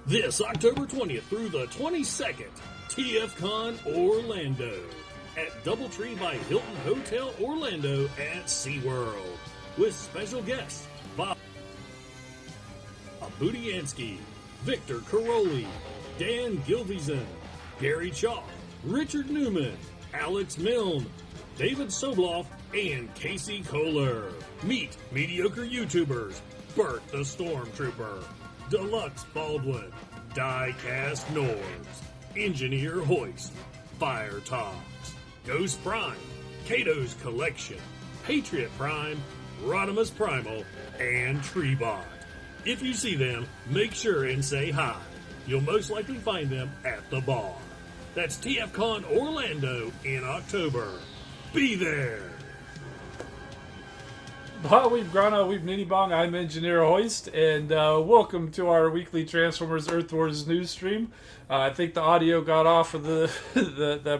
This October 20th through the 22nd, Tfcon Orlando at Doubletree by Hilton Hotel Orlando at SeaWorld with special guests Bob Budiansky, Victor Caroli, Dan Gilvison, Gary Chalk, Richard Newman, Alex Milne, David Sobloff, and Casey Kohler. Meet mediocre YouTubers Bert the Stormtrooper, Deluxe Baldwin, Diecast Norbs, Engineer Hoist, Fire Tops, Ghost Prime, Cato's Collection, Patriot Prime, Rodimus Primal, and Treebot. If you see them, make sure and say hi. You'll most likely find them at the bar. That's TFCon Orlando in October. Be there! Well, we've Nitty Bong. I'm Engineer Hoist, and welcome to our weekly Transformers Earth Wars news stream. I think the audio got off of the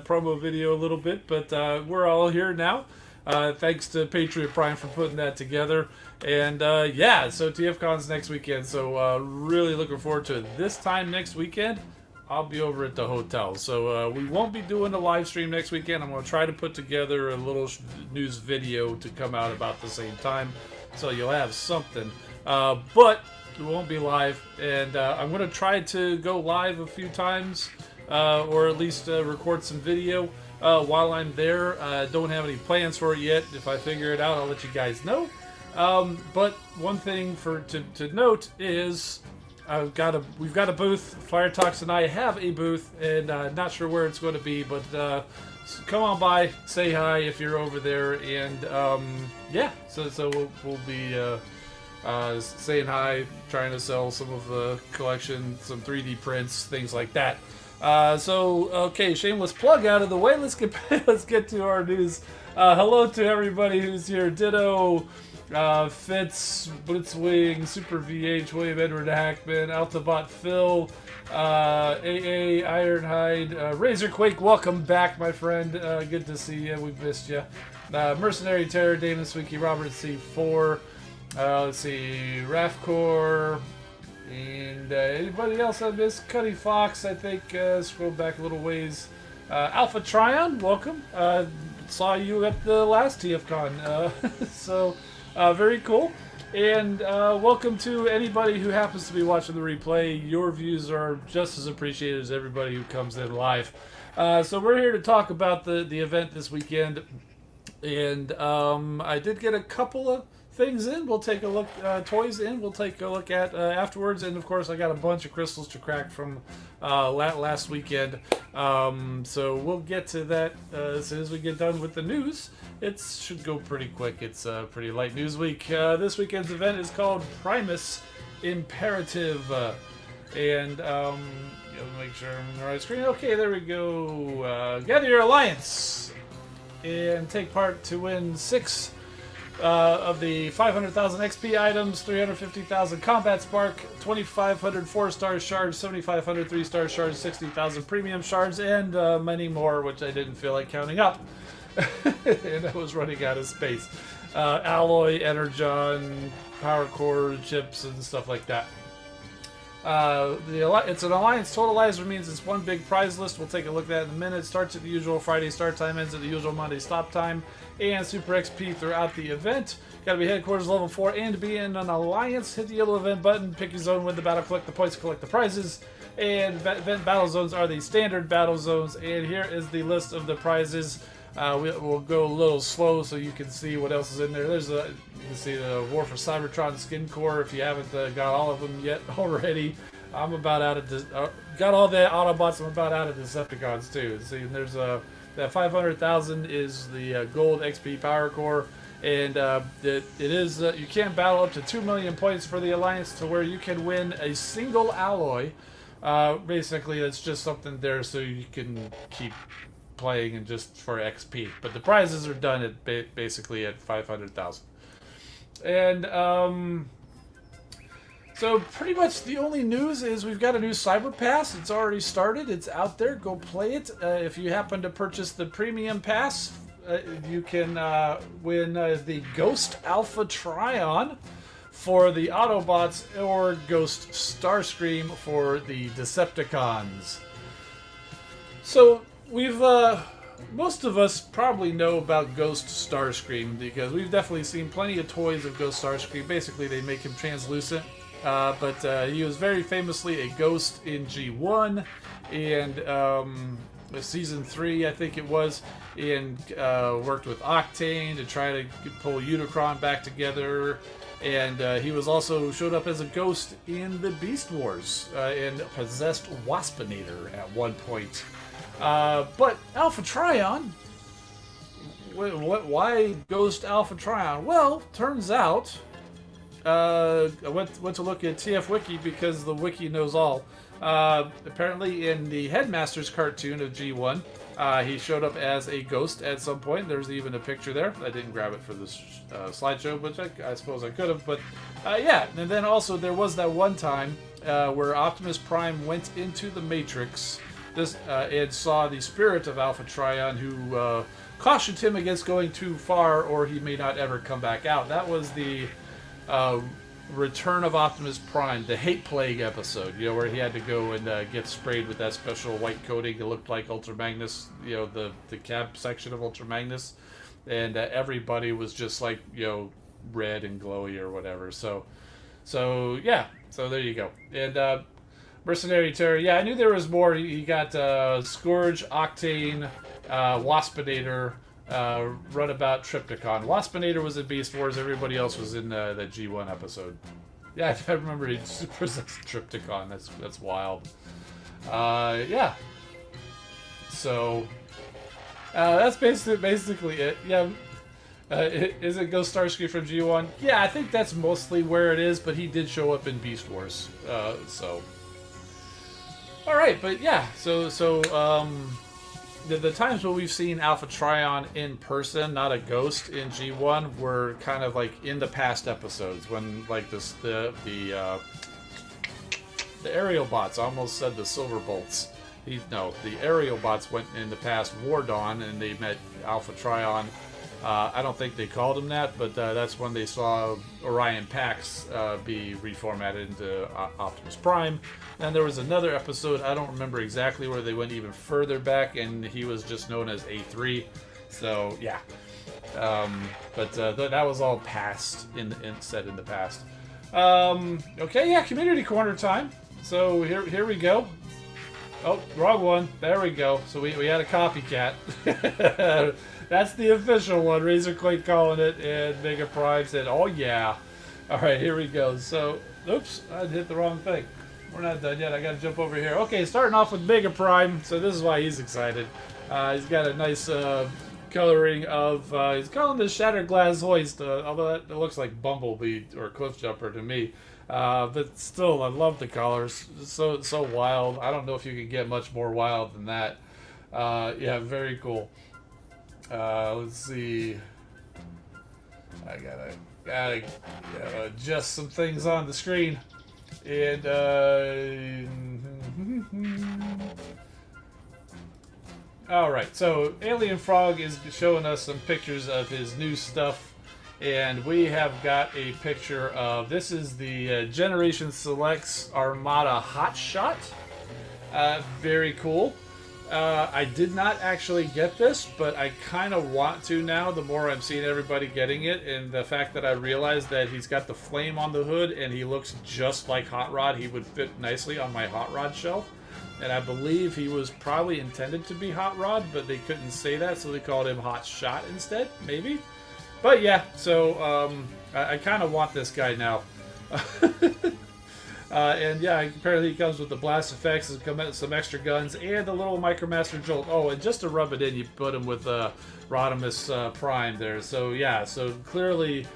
promo video a little bit, but we're all here now. Thanks to Patriot Prime for putting that together. And yeah, so TFCon's next weekend, so really looking forward to it. This time next weekend, I'll be over at the hotel. So we won't be doing a live stream next weekend. I'm going to try to put together a little news video to come out about the same time. So you'll have something. But it won't be live. And I'm going to try to go live a few times. Or at least record some video while I'm there. Don't have any plans for it yet. If I figure it out, I'll let you guys know. But one thing to note is we've got a booth. Fire Talks and I have a booth, and not sure where it's going to be, but come on by, say hi if you're over there, and yeah. So we'll be saying hi, trying to sell some of the collection, some 3D prints, things like that. So okay, shameless plug out of the way. Let's get to our news. Hello to everybody who's here. Ditto. Fitz, Blitzwing, Super VH, William Edward Hackman, Altabot Phil, AA, Ironhide, Razorquake, welcome back, my friend. Good to see you. We've missed you. Mercenary Terror, Damon Swinky, Robert C4, let's see, Rafcore, and anybody else I missed? Cuddy Fox, I think, scroll back a little ways. Alpha Trion, welcome. Saw you at the last TFCon, so very cool. And welcome to anybody who happens to be watching the replay. Your views are just as appreciated as everybody who comes in live. So we're here to talk about the event this weekend. And I did get a couple of things in. We'll take a look, toys in. We'll take a look at afterwards. And of course, I got a bunch of crystals to crack from last weekend. So we'll get to that as soon as we get done with the news. It should go pretty quick. It's a pretty light news week. This weekend's event is called Primus Imperative. And make sure I'm on the right screen. Okay, there we go. Gather your alliance and take part to win 6 of the 500,000 XP items, 350,000 combat spark, 2,500 4-star shards, 7,500 3-star shards, 60,000 premium shards, and many more, which I didn't feel like counting up. And I was running out of space. Alloy, energon, power core chips, and stuff like that. It's an alliance totalizer, means it's one big prize list. We'll take a look at that in a minute. Starts at the usual Friday start time, ends at the usual Monday stop time, and super XP throughout the event. Got to be headquarters level 4 and to be in an alliance. Hit the yellow event button, pick your zone, win the battle, collect the points, collect the prizes. And event battle zones are the standard battle zones. And here is the list of the prizes. We'll go a little slow so you can see what else is in there. You can see the War for Cybertron skin core if you haven't got all of them yet already. I'm about out of got all the Autobots. I'm about out of Decepticons too. See, there's that 500,000 is the gold XP power core, and it is you can battle up to 2 million points for the alliance to where you can win a single alloy. Basically, it's just something there so you can keep playing and just for XP, but the prizes are done at basically at 500,000. And so pretty much the only news is we've got a new Cyber Pass. It's already started. It's out there. Go play it. If you happen to purchase the Premium Pass, you can win the Ghost Alpha Trion for the Autobots or Ghost Starscream for the Decepticons. So we've most of us probably know about Ghost Starscream because we've definitely seen plenty of toys of Ghost Starscream. Basically, they make him translucent, but he was very famously a ghost in G1 and Season 3, I think it was, and worked with Octane to try to pull Unicron back together. And he was also showed up as a ghost in the Beast Wars and possessed Waspinator at one point. But Alpha Trion, why Ghost Alpha Trion? Well, turns out, I went to look at TF Wiki because the wiki knows all. Apparently in the Headmasters cartoon of G1, he showed up as a ghost at some point. There's even a picture there. I didn't grab it for this slideshow, which I suppose I could have. But yeah, and then also there was that one time where Optimus Prime went into the Matrix and saw the spirit of Alpha Trion, who cautioned him against going too far or he may not ever come back out. That was the Return of Optimus Prime, the Hate Plague episode, where he had to go and get sprayed with that special white coating. It looked like Ultra Magnus, the cab section of Ultra Magnus, and everybody was just like, red and glowy or whatever. So yeah, so there you go. And Mercenary Terror, yeah, I knew there was more. He got Scourge, Octane, Waspinator, Runabout, Trypticon. Waspinator was in Beast Wars. Everybody else was in that G1 episode. Yeah, I remember he possessed Trypticon. That's wild. Yeah. So that's basically it. Yeah. Is it Ghost Starscream from G1? Yeah, I think that's mostly where it is. But he did show up in Beast Wars. So. All right, but yeah. So the times when we've seen Alpha Trion in person, not a ghost in G1, were kind of like in the past episodes when like the aerial bots, I almost said the silver bolts. The aerial bots went in the past War Dawn and they met Alpha Trion I don't think they called him that, but that's when they saw Orion Pax be reformatted into Optimus Prime. And there was another episode, I don't remember exactly, where they went even further back, and he was just known as A3. So, yeah. But that was all past, said in the past. Okay, yeah, Community Corner time. So, here we go. Oh, wrong one. There we go. So we had a copycat. That's the official one. Razor Quake calling it, and Mega Prime said, "Oh yeah." All right, here we go. So, oops, I hit the wrong thing. We're not done yet. I got to jump over here. Okay, starting off with Mega Prime. So this is why he's excited. He's got a nice coloring of. He's calling this Shattered Glass Hoist, although it looks like Bumblebee or Cliff Jumper to me. But still, I love the colors. So wild. I don't know if you could get much more wild than that. Yeah, very cool. Let's see. I gotta adjust some things on the screen. And all right. So Alien Frog is showing us some pictures of his new stuff. And we have got a picture of, this is the Generation Selects Armada Hot Shot. Very cool. I did not actually get this, but I kind of want to now, the more I'm seeing everybody getting it, and the fact that I realized that he's got the flame on the hood, and he looks just like Hot Rod. He would fit nicely on my Hot Rod shelf. And I believe he was probably intended to be Hot Rod, but they couldn't say that, so they called him Hot Shot instead, maybe? But yeah, so I kind of want this guy now. And yeah, apparently he comes with the blast effects, some extra guns, and a little Micromaster Jolt. Oh, and just to rub it in, you put him with Rodimus Prime there. So yeah, so clearly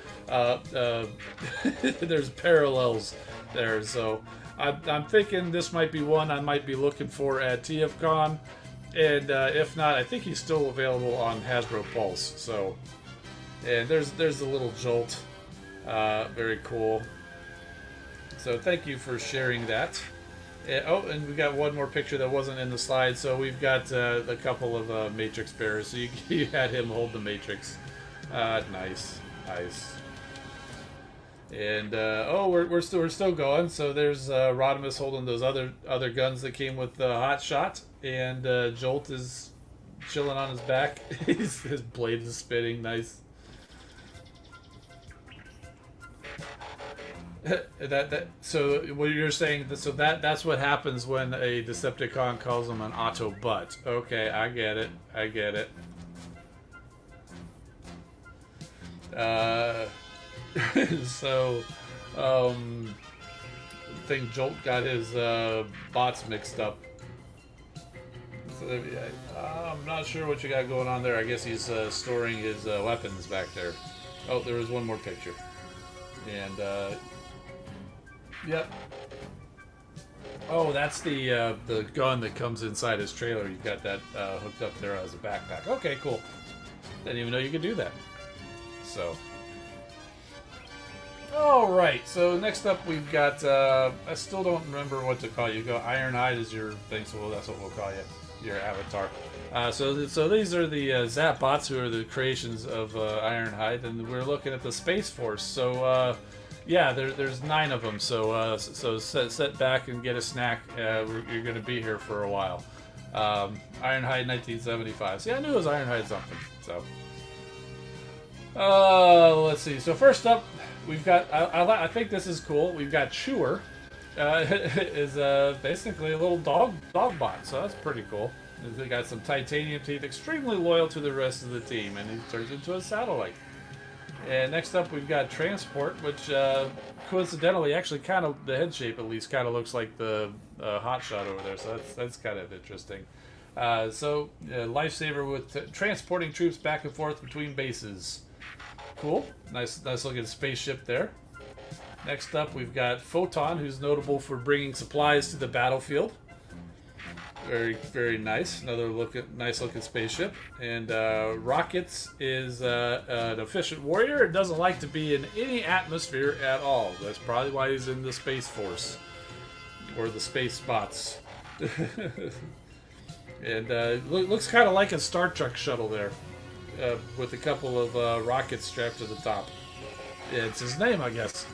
there's parallels there. So I'm thinking this might be one I might be looking for at TFCon. And if not, I think he's still available on Hasbro Pulse. So, and there's the little Jolt. Very cool. So thank you for sharing that. And we got one more picture that wasn't in the slide. So we've got a couple of Matrix bearers. So you had him hold the Matrix. Nice. And we're still going. So there's Rodimus holding those other guns that came with the Hot Shot, and Jolt is chilling on his back. His blade is spitting. Nice. So what you're saying, so that's what happens when a Decepticon calls him an Autobot. Okay, I get it. So I think Jolt got his bots mixed up. So I'm not sure what you got going on there. I guess he's storing his weapons back there. Oh, there was one more picture. And yep. Oh, that's the gun that comes inside his trailer. You got that hooked up there as a backpack. Okay, cool. Didn't even know you could do that. So, all right. So next up, we've got. I still don't remember what to call you. Go Ironhide is your thing, so that's what we'll call you. Your avatar. So these are the Zap bots, who are the creations of Ironhide, and we're looking at the Space Force. So. Yeah, there's 9 of them, so sit back and get a snack. You're going to be here for a while. Ironhide 1975. See, I knew it was Ironhide something. So, let's see. So first up, we've got. I think this is cool. We've got Chewer. Is basically a little dog bot. So that's pretty cool. They got some titanium teeth, extremely loyal to the rest of the team, and he turns into a satellite. And next up, we've got Transport, which coincidentally, actually, kind of the head shape at least kind of looks like the Hot Shot over there. So that's kind of interesting. Lifesaver with transporting troops back and forth between bases. Cool, nice looking spaceship there. Next up, we've got Photon, who's notable for bringing supplies to the battlefield. Very, very nice. Another nice looking spaceship. And Rockets is an efficient warrior. It doesn't like to be in any atmosphere at all. That's probably why he's in the Space Force. Or the Space Spots. And looks kind of like a Star Trek shuttle there. with a couple of rockets strapped to the top. Yeah, it's his name, I guess.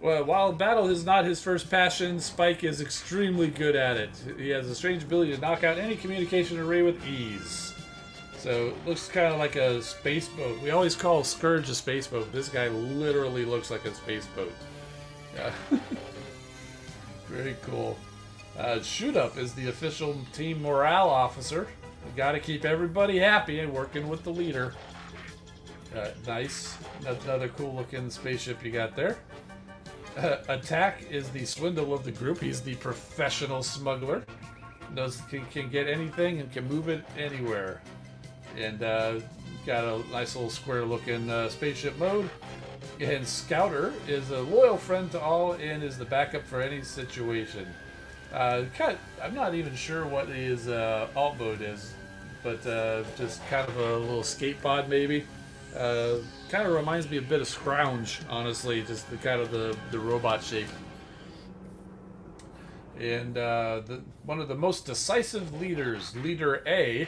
Well, while battle is not his first passion, Spike is extremely good at it. He has a strange ability to knock out any communication array with ease. So it looks kind of like a space boat. We always call Scourge a space boat. This guy literally looks like a space boat. Yeah. Very cool. Shoot Up is the official team morale officer. We got to keep everybody happy and working with the leader. Nice. Another cool looking spaceship you got there. Attack is the swindle of the group. He's the professional smuggler. Can get anything and can move it anywhere. And got a nice little square looking spaceship mode. And Scouter is a loyal friend to all and is the backup for any situation. I'm not even sure what his alt mode is, but just kind of a little skate pod maybe. Kind of reminds me a bit of Scrounge, honestly, just the kind of the robot shape. And one of the most decisive leaders, Leader A,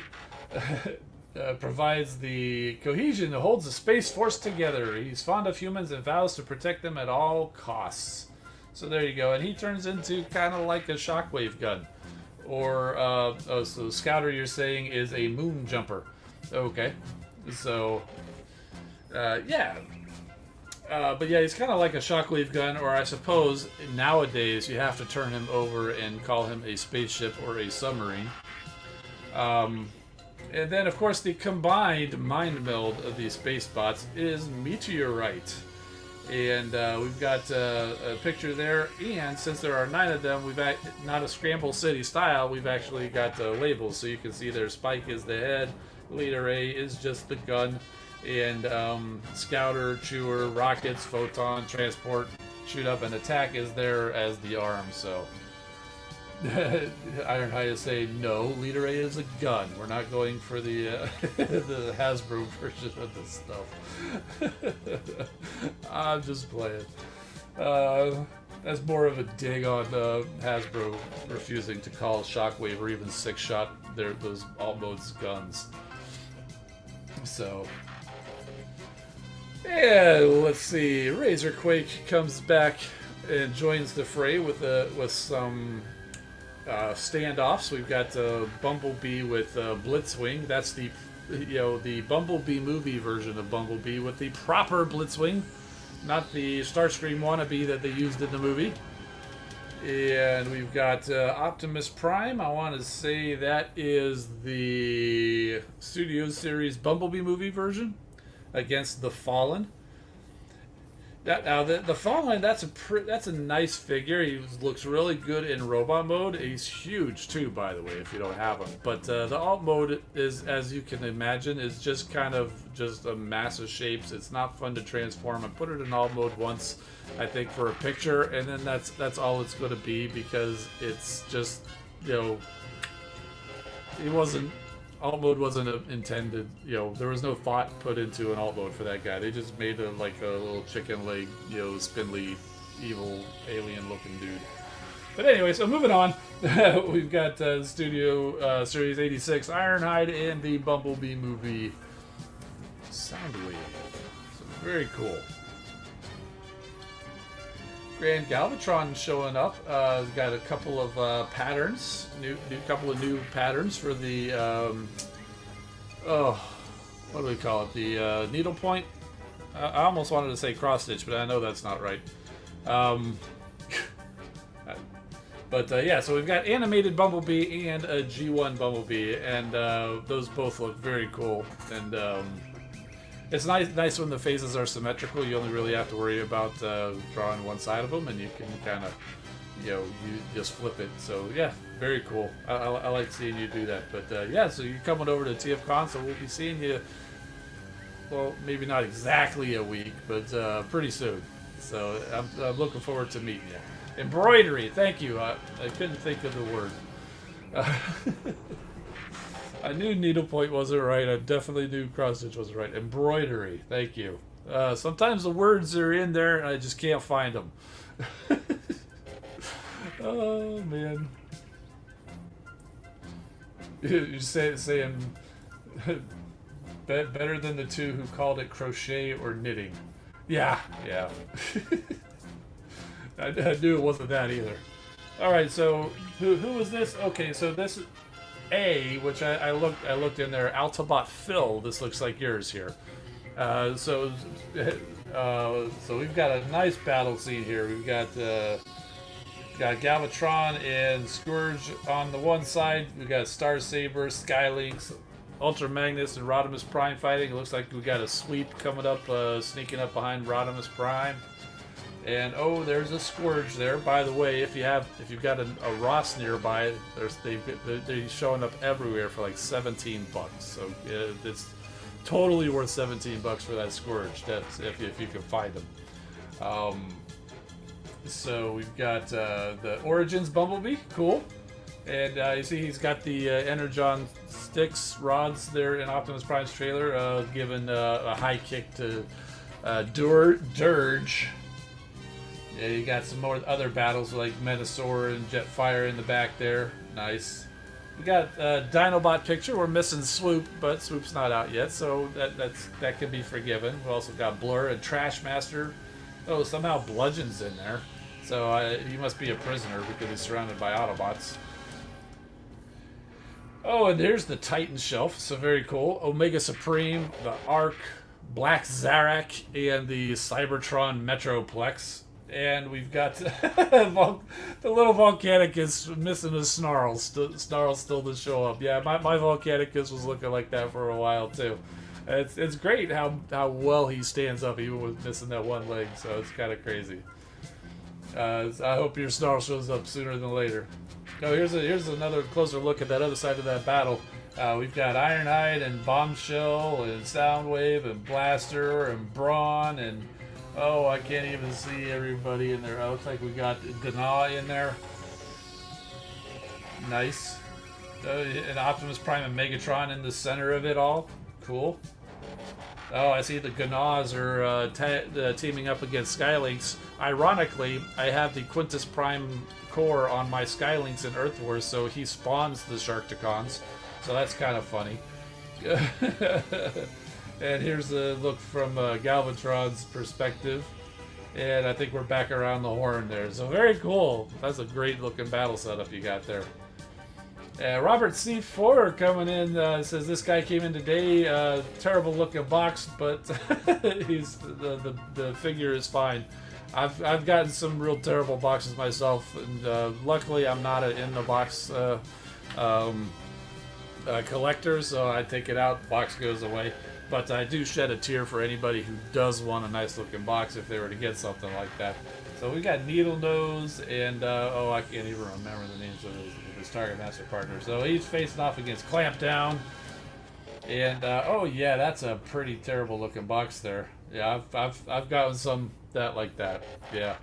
provides the cohesion that holds the Space Force together. He's fond of humans and vows to protect them at all costs. So there you go. And he turns into kind of like a shockwave gun. Or, so Scouter, you're saying, is a moon jumper. Okay. So... yeah. But yeah, he's kind of like a shockwave gun, or I suppose nowadays you have to turn him over and call him a spaceship or a submarine. And then, of course, the combined mind meld of these space bots is Meteorite. And we've got a picture there, and since there are 9 of them, we've not a Scramble City style, we've actually got labels, so you can see there Spike is the head, Leader A is just the gun, and Scouter, Chewer, Rockets, Photon, Transport, Shoot Up, and Attack is there as the arm. So Ironhide is saying no, Leader A is a gun. We're not going for the the Hasbro version of this stuff. I'm just playing. That's more of a dig on Hasbro refusing to call Shockwave or even Six Shot those alt modes guns. So, yeah, let's see. Razorquake comes back and joins the fray with some standoffs. We've got Bumblebee with Blitzwing. That's the Bumblebee movie version of Bumblebee with the proper Blitzwing, not the Starscream wannabe that they used in the movie. And we've got Optimus Prime. I want to say that is the Studio Series Bumblebee movie version against the Fallen. Now the Fallen, that's a nice figure. He looks really good in robot mode. He's huge too, by the way, if you don't have him. But the alt mode is, as you can imagine, is just kind of just a mass of shapes. It's not fun to transform. I put it in alt mode once, I think, for a picture, and then that's all it's going to be, because it's just, alt mode wasn't intended, there was no thought put into an alt mode for that guy. They just made him like a little chicken leg, spindly, evil, alien looking dude. But anyway, so moving on, we've got Studio Series 86 Ironhide and the Bumblebee movie Soundwave. So very cool. Grand Galvatron showing up. Got a couple of patterns, couple of new patterns for the what do we call it? The needlepoint. I almost wanted to say cross stitch, but I know that's not right. But yeah, so we've got animated Bumblebee and a G1 Bumblebee, and those both look very cool. And it's nice when the phases are symmetrical. You only really have to worry about drawing one side of them, and you can kind of, you just flip it. So yeah, very cool. I like seeing you do that. But yeah, so you're coming over to TFCon, so we'll be seeing you, well, maybe not exactly a week, but pretty soon. So I'm looking forward to meeting you. Embroidery, thank you. I couldn't think of the word. I knew needlepoint wasn't right. I definitely knew cross stitch wasn't right. Embroidery, thank you. Sometimes the words are in there and I just can't find them. Oh man. You're saying Better than the two who called it crochet or knitting. Yeah, yeah. I knew it wasn't that either. All right, so who was this? Okay, so this which I looked in there. Altabot Phil. This looks like yours here. So we've got a nice battle scene here. We've got Galvatron and Scourge on the one side. We got Star Saber, Skylynx, Ultra Magnus, and Rodimus Prime fighting. It looks like we got a sweep coming up, sneaking up behind Rodimus Prime. And oh, there's a Scourge there. By the way, if you've got a Ross nearby, they're showing up everywhere for like $17. So it's totally worth $17 for that Scourge. That's if you can find them. So we've got the Origins Bumblebee, cool. And you see he's got the Energon sticks, rods there in Optimus Prime's trailer, giving a high kick to Dirge. Yeah, you got some more other battles like Metasaur and Jetfire in the back there. Nice. We got a Dinobot picture. We're missing Swoop, but Swoop's not out yet, so that can be forgiven. We also got Blur and Trash Master. Oh, somehow Bludgeon's in there. So he must be a prisoner because he's surrounded by Autobots. Oh, and here's the Titan shelf. So very cool. Omega Supreme, the Arc, Black Zarak, and the Cybertron Metroplex. And we've got the little Volcanicus missing a Snarl. Snarl still to show up. Yeah, my Volcanicus was looking like that for a while too. It's great how well he stands up even with missing that one leg. So it's kind of crazy. I hope your Snarl shows up sooner than later. Oh, here's another closer look at that other side of that battle. We've got Ironhide and Bombshell and Soundwave and Blaster and Brawn and oh, I can't even see everybody in there. Oh, looks like we got Gnaw in there. Nice. And Optimus Prime and Megatron in the center of it all. Cool. Oh, I see the Gnaws are teaming up against Skylynx. Ironically, I have the Quintus Prime core on my Skylynx in Earth Wars, so he spawns the Sharkticons. So that's kind of funny. And here's a look from Galvatron's perspective. And I think we're back around the horn there. So very cool. That's a great looking battle setup you got there. Robert C4 coming in says this guy came in today. Terrible looking box, but he's the figure is fine. I've gotten some real terrible boxes myself, and luckily I'm not an in the box collector, so I take it out, the box goes away. But I do shed a tear for anybody who does want a nice looking box if they were to get something like that. So we got Needle Nose and oh, I can't even remember the names of his Target Master partners. So he's facing off against Clampdown. And oh yeah, that's a pretty terrible looking box there. Yeah, I've gotten some that like that. Yeah.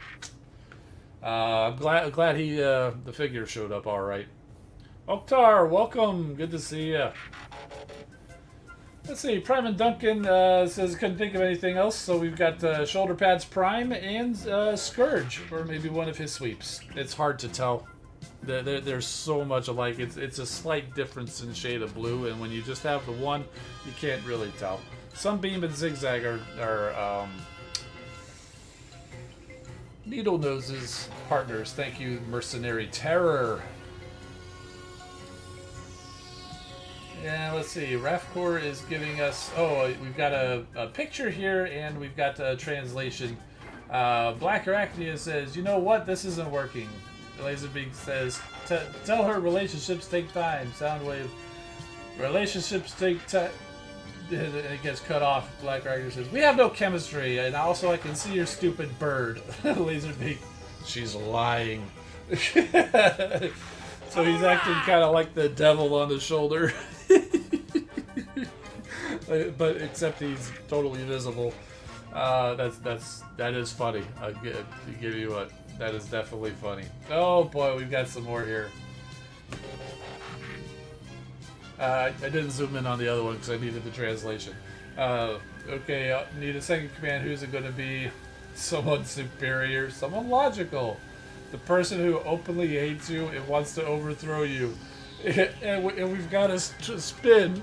I'm glad he the figure showed up all right. Oktar, welcome. Good to see you. Let's see, Prime and Duncan says couldn't think of anything else, so we've got Shoulder Pads Prime and Scourge, or maybe one of his sweeps. It's hard to tell. They're so much alike. It's a slight difference in shade of blue, and when you just have the one, you can't really tell. Sunbeam and Zigzag are Needle Nose's partners. Thank you, Mercenary Terror. Yeah, let's see. Rafcor is giving us... Oh, we've got a picture here, and we've got a translation. Black Arachnia says, you know what? This isn't working. Laserbeak says, tell her relationships take time. Soundwave, relationships take time. It gets cut off. Black Arachnia says, we have no chemistry, and also I can see your stupid bird. Laserbeak, she's lying. So he's acting kind of like the devil on the shoulder. But except he's totally visible. That is funny. I'll give you what. That is definitely funny. Oh boy, we've got some more here. I didn't zoom in on the other one because I needed the translation. Okay, need a second command. Who's it going to be? Someone superior, someone logical. The person who openly hates you and wants to overthrow you. and we've got a spin.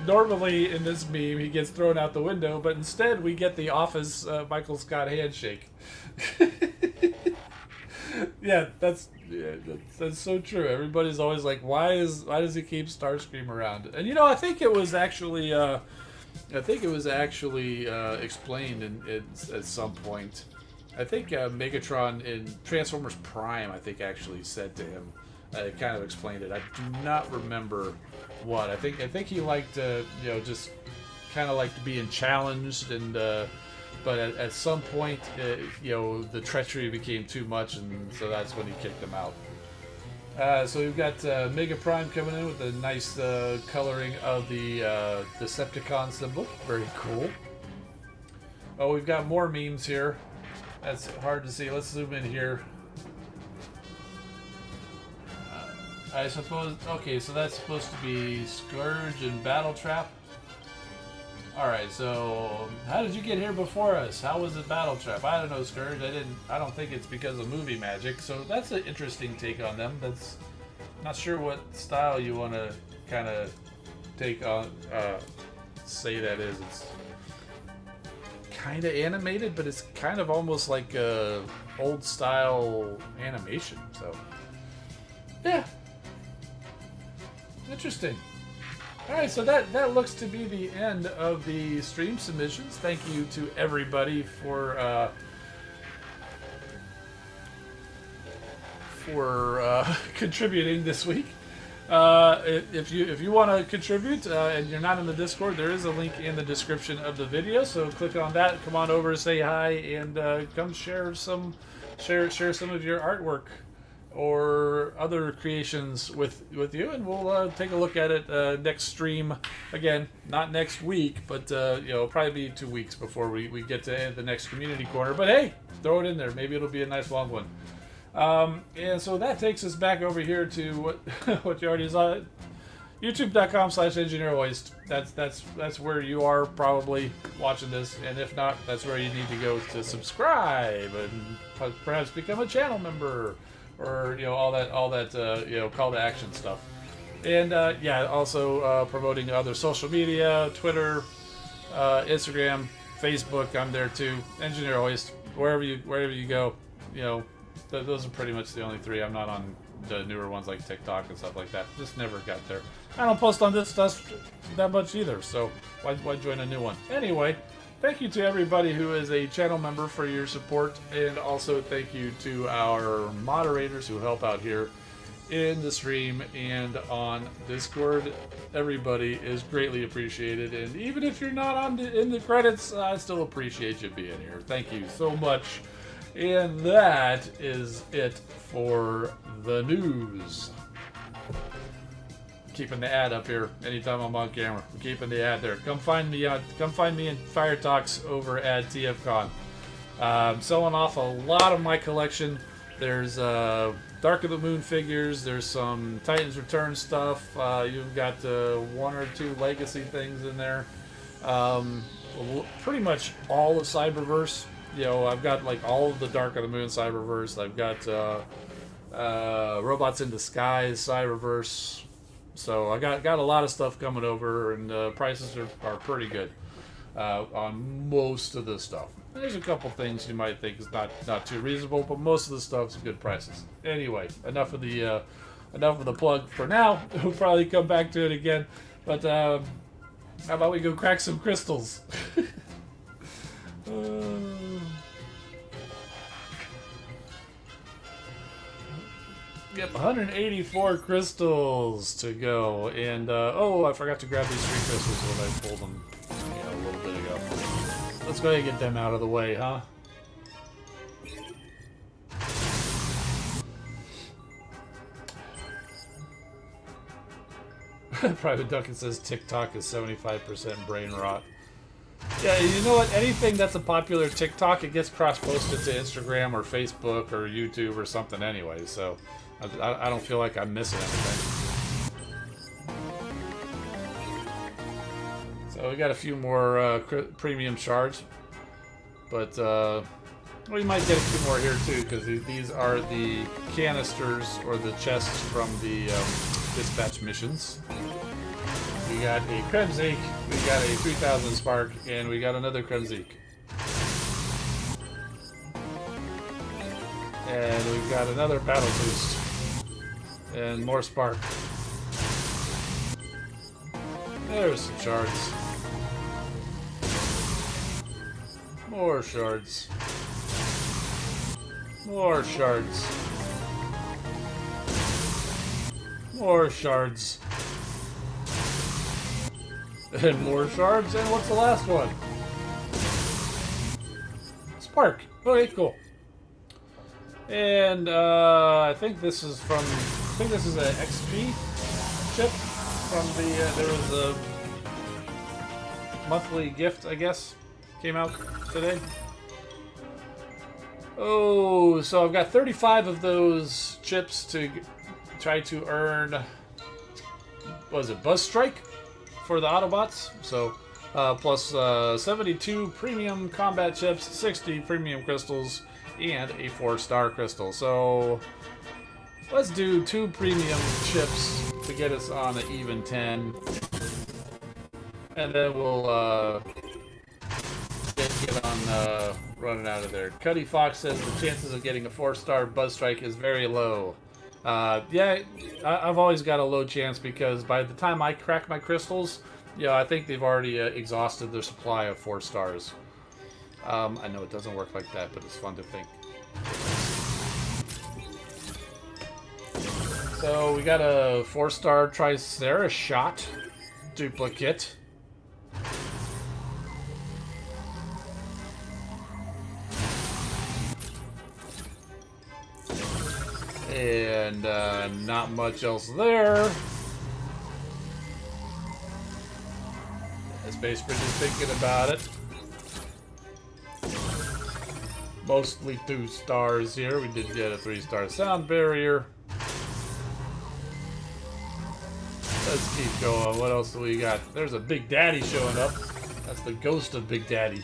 Normally in this meme, he gets thrown out the window, but instead we get the Office Michael Scott handshake. Yeah, that's so true. Everybody's always like, why does he keep Starscream around? And you know, I think it was actually explained at some point. I think Megatron in Transformers Prime, I think, actually said to him, kind of explained it. I do not remember what. I think he liked, just kind of liked being challenged, and but at some point, the treachery became too much, and so that's when he kicked him out. So we've got Mega Prime coming in with a nice coloring of the Decepticon symbol. Very cool. Oh, we've got more memes here. That's hard to see. Let's zoom in here. I suppose... Okay, so that's supposed to be Scourge and Battle Trap. Alright, so... How did you get here before us? How was it Battle Trap? I don't know, Scourge. I don't think it's because of movie magic. So that's an interesting take on them. That's... Not sure what style you want to kind of take on... say that is. It's... kind of animated, but it's kind of almost like old style animation. So yeah, interesting. All right, so that looks to be the end of the stream submissions. Thank you to everybody for contributing this week. If you want to contribute and you're not in the Discord, there is a link in the description of the video. So click on that. Come on over, say hi, and come share some of your artwork or other creations with you, and we'll take a look at it next stream. Again, not next week, but probably be 2 weeks before we get to the next community corner. But hey, throw it in there. Maybe it'll be a nice long one. And so that takes us back over here to what you already saw. YouTube.com/EngineerHoist. That's where you are probably watching this, and if not, that's where you need to go to subscribe and perhaps become a channel member, or all that call to action stuff. And also promoting other social media, Twitter, Instagram, Facebook. I'm there too. Engineer Hoist. Wherever you go, those are pretty much the only three. I'm not on the newer ones like TikTok and stuff like that. Just never got there. I don't post on this stuff that much either, so why join a new one? Anyway, thank you to everybody who is a channel member for your support, and also thank you to our moderators who help out here in the stream and on Discord. Everybody is greatly appreciated, and even if you're not in the credits, I still appreciate you being here. Thank you so much. And that is it for the news. Keeping the ad up here anytime I'm on camera. I'm keeping the ad there. Come find me in Fire Talks over at Tfcon. I'm selling off a lot of my collection. There's Dark of the Moon figures. There's some Titans Return stuff. You've got 1 or 2 legacy things in there. Pretty much all of Cyberverse. I've got like all of the Dark of the Moon Cyberverse. I've got Robots in Disguise Cyberverse. So I got a lot of stuff coming over, and prices are pretty good on most of the stuff. There's a couple things you might think is not too reasonable, but most of the stuff's good prices. Anyway, enough of the plug for now. We'll probably come back to it again. But how about we go crack some crystals? Yep, 184 crystals to go, and I forgot to grab these 3 crystals when I pulled them a little bit ago. Let's go ahead and get them out of the way, huh? Private Duncan says TikTok is 75% brain rot. Yeah, you know what? Anything that's a popular TikTok, it gets cross-posted to Instagram or Facebook or YouTube or something anyway, so I don't feel like I'm missing anything. So we got a few more premium shards, but we might get a few more here too, because these are the canisters or the chests from the dispatch missions. We got a Kremzik, we got a 3000 Spark, and we got another Kremzik. And we've got another Battle Boost. And more Spark. There's some shards. More shards. More shards. More shards. And more shards. And what's the last one? Spark. Okay, cool. And I think this is from. I think this is an XP chip from the. There was a monthly gift, I guess, came out today. Oh, so I've got 35 of those chips to try to earn. What was it, Buzz Strike for the Autobots? So plus 72 premium combat chips, 60 premium crystals, and a 4-star crystal. So let's do 2 premium chips to get us on an even 10, and then we'll get on running out of there. Cuddy Fox says the chances of getting a 4-star Buzz Strike is very low. Yeah, I've always got a low chance because by the time I crack my crystals, yeah, I think they've already exhausted their supply of 4 stars. I know it doesn't work like that, but it's fun to think. So we got a 4-star Tricera Shot duplicate. And not much else there. Space Bridge is thinking about it. Mostly 2 stars here. We did get a 3-star sound barrier. Let's keep going. What else do we got? There's a Big Daddy showing up. That's the ghost of Big Daddy.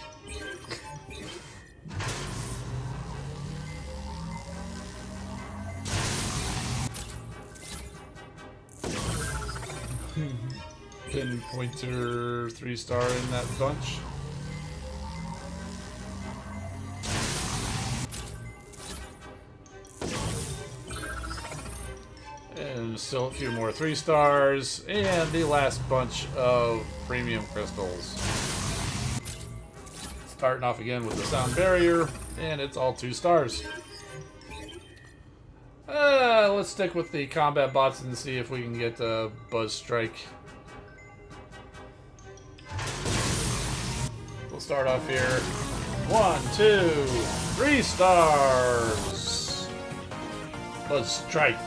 Pinpointer 3-star in that bunch. And still a few more 3-stars, and the last bunch of premium crystals. Starting off again with the sound barrier, and it's all 2 stars. Let's stick with the combat bots and see if we can get a Buzz Strike. We'll start off here. 1, 2, 3 stars. Buzz Strike.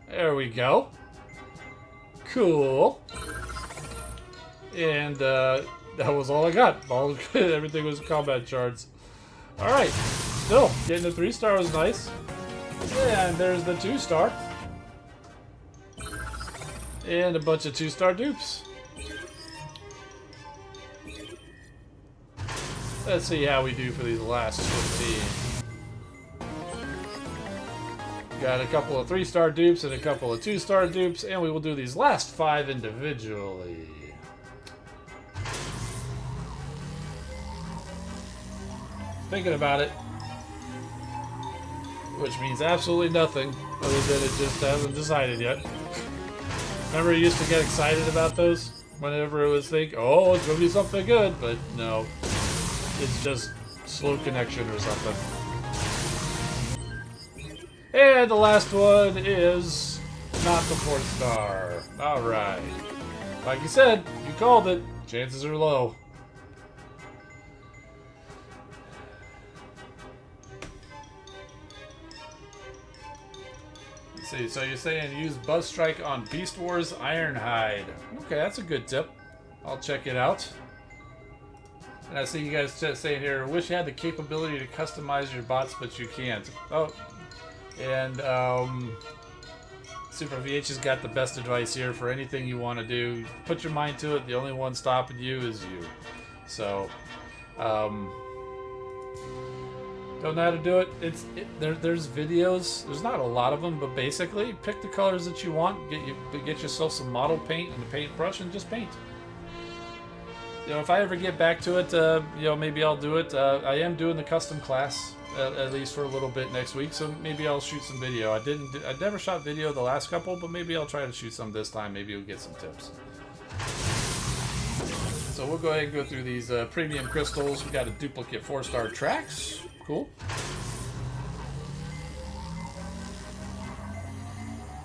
There we go. Cool. And that was all I got. Everything was combat shards. Alright. Still, getting a 3-star was nice. And there's the 2-star. And a bunch of 2-star dupes. Let's see how we do for these last 15. Got a couple of 3-star dupes and a couple of 2-star dupes, and we will do these last 5 individually. Thinking about it, which means absolutely nothing, other than it just hasn't decided yet. Remember, you used to get excited about those whenever it was think, oh, it's gonna be something good, but no. It's just slow connection or something. And the last one is not the 4th star. Alright. Like you said, you called it. Chances are low. Let's see, so you're saying use Buzz Strike on Beast Wars Ironhide. Okay, that's a good tip. I'll check it out. And I see you guys saying here, wish you had the capability to customize your bots, but you can't. Oh, and Super VH has got the best advice here for anything you want to do. Put your mind to it. The only one stopping you is you. So, Don't know how to do it? There's videos. There's not a lot of them, but basically, pick the colors that you want. Get yourself some model paint and a paintbrush, and just paint. You know, if I ever get back to it, you know, maybe I'll do it. I am doing the custom class at least for a little bit next week, so maybe I'll shoot some video. I never shot video the last couple, but maybe I'll try to shoot some this time. Maybe we'll get some tips. So we'll go ahead and go through these premium crystals. We got a duplicate 4-star tracks. Cool.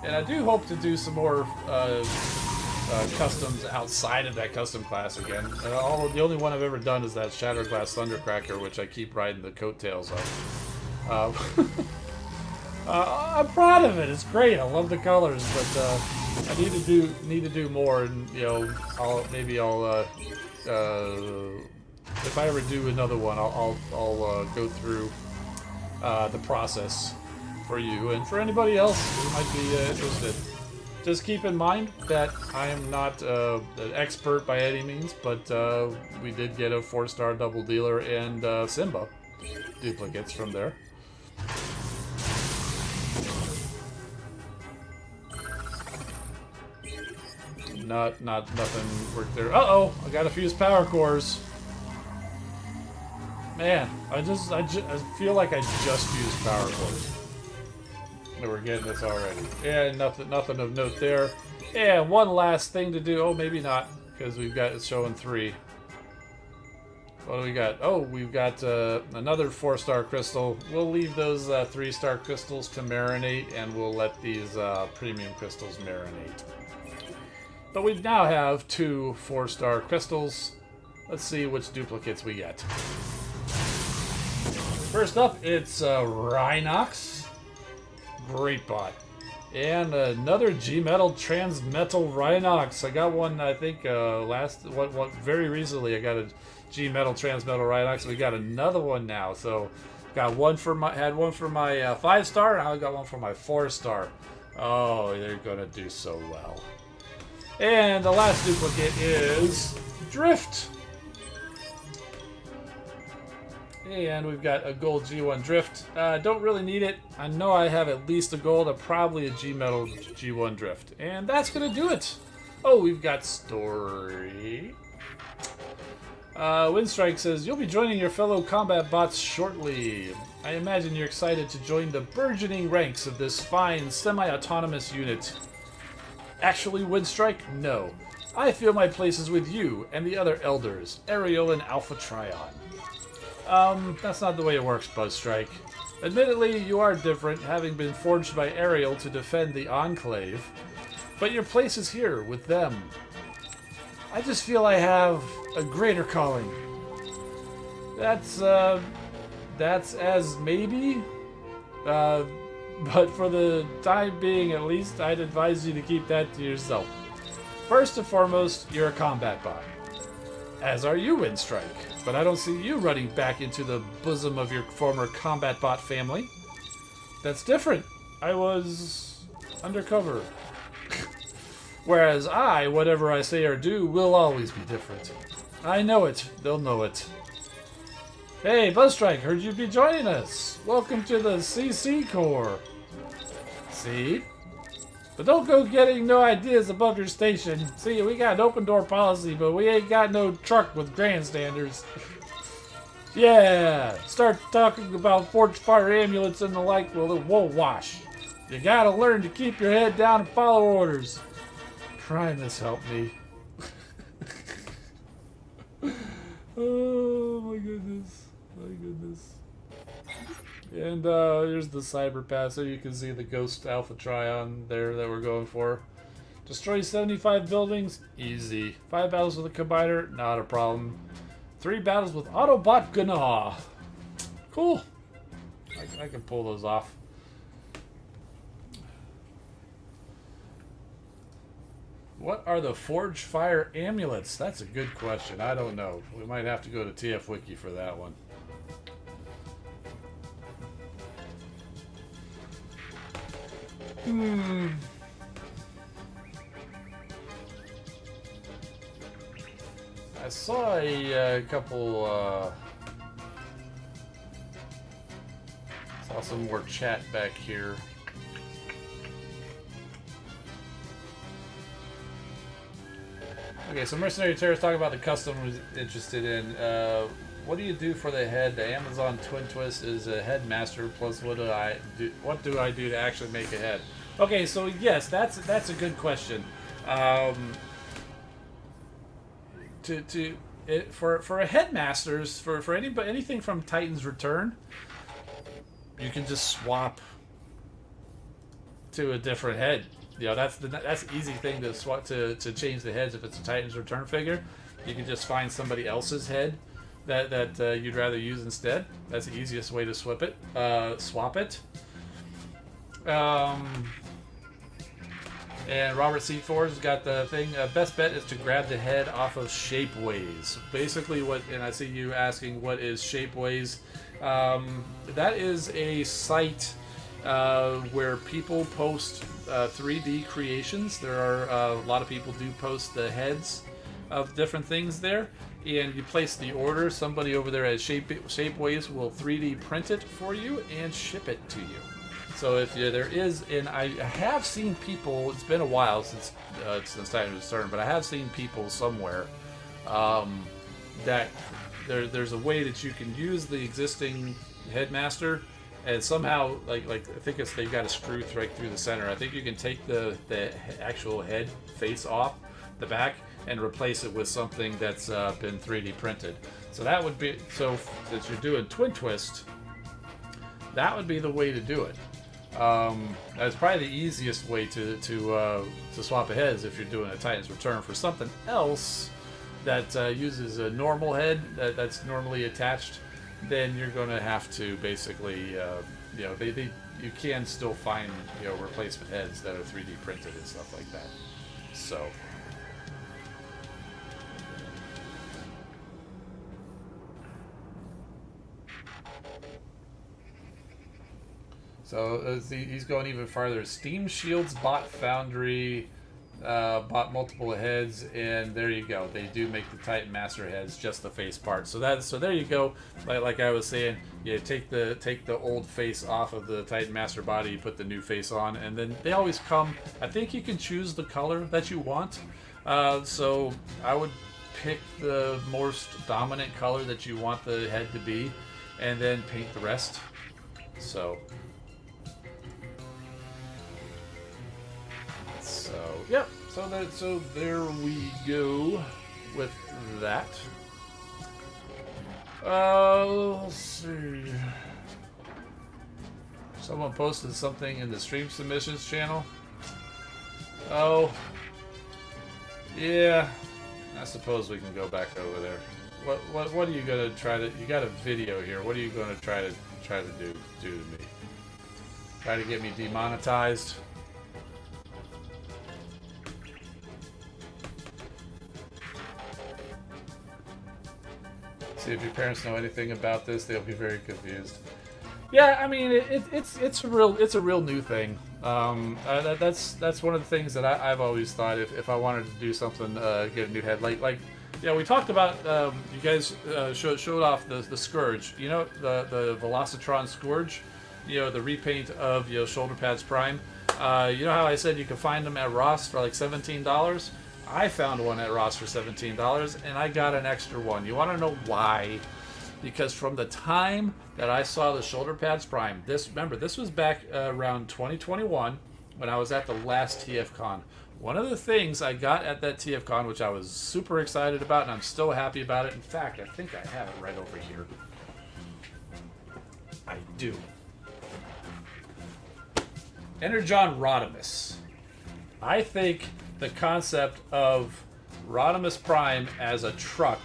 And I do hope to do some more customs outside of that custom class again. The only one I've ever done is that Shatterglass Thundercracker, which I keep riding the coattails of. I'm proud of it. It's great. I love the colors, but I need to do more. And you know, I'll if I ever do another one, I'll go through the process for you and for anybody else who might be interested. Just keep in mind that I am not an expert by any means, but we did get a 4-star double dealer and Simba duplicates from there. Nothing worked there. Uh-oh, I got a fuse power cores. Man, I feel like I just fused power cores. And we're getting this already. And nothing of note there. And one last thing to do. Oh, maybe not, because we've got it's showing 3. What do we got? Oh, we've got another 4-star crystal. We'll leave those 3-star crystals to marinate, and we'll let these premium crystals marinate. But we now have 2 4-star crystals. Let's see which duplicates we get. First up, it's Rhinox. Great bot. And another G-Metal Transmetal Rhinox. I got one, I think, very recently I got a G-Metal Transmetal Rhinox. We got another one now. So, had one for my 5-star, and I got one for my 4-star. Oh, they're gonna do so well. And the last duplicate is Drift. And we've got a gold G1 Drift. Don't really need it. I know I have at least a gold, probably a G-Metal G1 Drift. And that's going to do it. Oh, we've got story. Windstrike says, you'll be joining your fellow combat bots shortly. I imagine you're excited to join the burgeoning ranks of this fine semi-autonomous unit. Actually, Windstrike, no. I feel my place is with you and the other elders, Ariel and Alpha Trion. That's not the way it works, Buzzstrike. Admittedly, you are different, having been forged by Ariel to defend the Enclave, but your place is here, with them. I just feel I have a greater calling. That's as maybe, but for the time being at least, I'd advise you to keep that to yourself. First and foremost, you're a combat bot. As are you, Windstrike. But I don't see you running back into the bosom of your former combat bot family. That's different. I was undercover. Whereas I, whatever I say or do, will always be different. I know it. They'll know it. Hey, Buzzstrike, heard you'd be joining us. Welcome to the CC Corps. See? But don't go getting no ideas above your station. See, we got an open door policy, but we ain't got no truck with grandstanders. Yeah, start talking about forged fire amulets and the like, well, it won't wash. You gotta learn to keep your head down and follow orders. Primus, help me. Oh my goodness. My goodness. And here's the Cyber Pass, so you can see the Ghost Alpha Trion there that we're going for. Destroy 75 buildings? Easy. 5 battles with a Combiner? Not a problem. 3 battles with Autobot Gnaw. Cool. I can pull those off. What are the Forged Fire Amulets? That's a good question. I don't know. We might have to go to TF Wiki for that one. I saw a couple Saw some more chat back here. Okay, so Mercenary Terrorist talking about the custom was interested in. What do you do for the head? The Amazon Twin Twist is a headmaster. Plus, what do I do? What do I do to actually make a head? Okay, so yes, that's a good question. For a headmasters for anything from Titan's Return, you can just swap to a different head. You know, that's the easy thing to swap to change the heads if it's a Titan's Return figure. You can just find somebody else's head that you'd rather use instead. That's the easiest way to swap it. And Robert C4's got the thing. Best bet is to grab the head off of Shapeways. Basically, and I see you asking what is Shapeways. That is a site where people post 3D creations. There are a lot of people do post the heads of different things there, and you place the order. Somebody over there at Shapeways will 3D print it for you and ship it to you. So if there is, and I have seen people, it's been a while since Titan's Return, but I have seen people somewhere that there's a way that you can use the existing headmaster and somehow, like I think they've got a screw right through the center. I think you can take the actual head face off the back and replace it with something that's been 3D printed. So that would be, so that you're doing Twin Twist, that would be the way to do it. That's probably the easiest way to swap heads if you're doing a Titan's Return. For something else that uses a normal head that's normally attached, then you're going to have to basically, you can still find replacement heads that are 3D printed and stuff like that. So he's going even farther. Steam Shields bought Foundry, bought multiple heads, and there you go. They do make the Titan Master heads, just the face part. So there you go. Like I was saying, you take the old face off of the Titan Master body, you put the new face on, and then they always come. I think you can choose the color that you want. So I would pick the most dominant color that you want the head to be, and then paint the rest. So yep. So there we go with that. Let's see. Someone posted something in the stream submissions channel. Oh, yeah. I suppose we can go back over there. What are you gonna try to? You got a video here. What are you gonna try to do to me? Try to get me demonetized? See, if your parents know anything about this, they'll be very confused. Yeah, I mean, it's a real new thing. That's one of the things that I've always thought if I wanted to do something, get a new head. Like we talked about. You guys showed off the Scourge. You know, the Velocitron Scourge. You know, the repaint of Shoulder Pads Prime. You know how I said you can find them at Ross for like $17? I found one at Ross for $17, and I got an extra one. You want to know why? Because from the time that I saw the Shoulder Pads Prime, this was back around 2021 when I was at the last TFCon. One of the things I got at that TFCon, which I was super excited about, and I'm still happy about it. In fact, I think I have it right over here. I do. Energon Rodimus. I think the concept of Rodimus Prime as a truck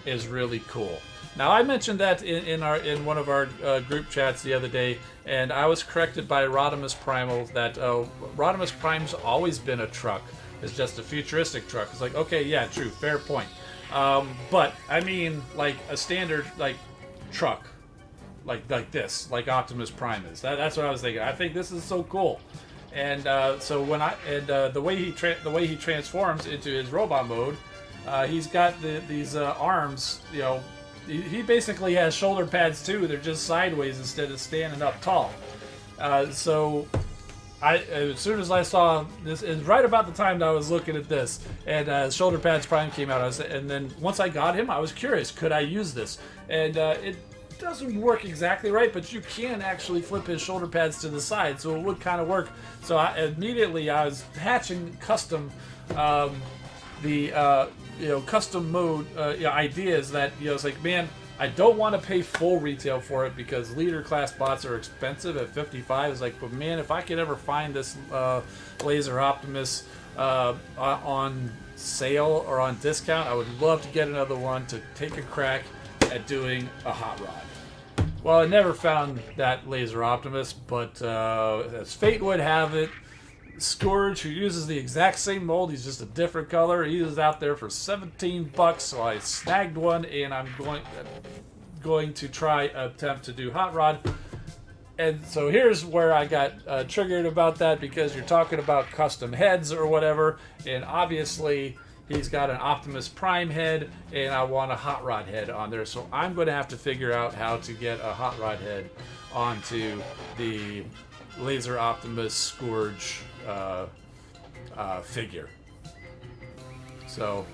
is really cool. Now, I mentioned that in one of our group chats the other day, and I was corrected by Rodimus Primal that Rodimus Prime's always been a truck. It's just a futuristic truck. It's like, okay, yeah, true, fair point. But I mean, like a standard truck, like this, like Optimus Prime is. That's what I was thinking. I think this is so cool. And so when the way he transforms into his robot mode, he's got these arms, he basically has shoulder pads too. They're just sideways instead of standing up tall. So as soon as I saw this, it's right about the time that I was looking at this, and Shoulder Pads Prime came out. And then once I got him, I was curious, could I use this? And it doesn't work exactly right, but you can actually flip his shoulder pads to the side, so it would kind of work. So immediately I was hatching custom, custom mode ideas that it's like, man, I don't want to pay full retail for it because leader class bots are expensive at 55. It's like, but man, if I could ever find this Laser Optimus on sale or on discount, I would love to get another one to take a crack at doing a hot rod. Well, I never found that Laser Optimus, but as fate would have it, Scourge, who uses the exact same mold, he's just a different color. He is out there for $17, so I snagged one, and I'm going to attempt to do hot rod. And so here's where I got triggered about that, because you're talking about custom heads or whatever, and obviously he's got an Optimus Prime head, and I want a hot rod head on there. So I'm going to have to figure out how to get a hot rod head onto the Laser Optimus Scourge figure. So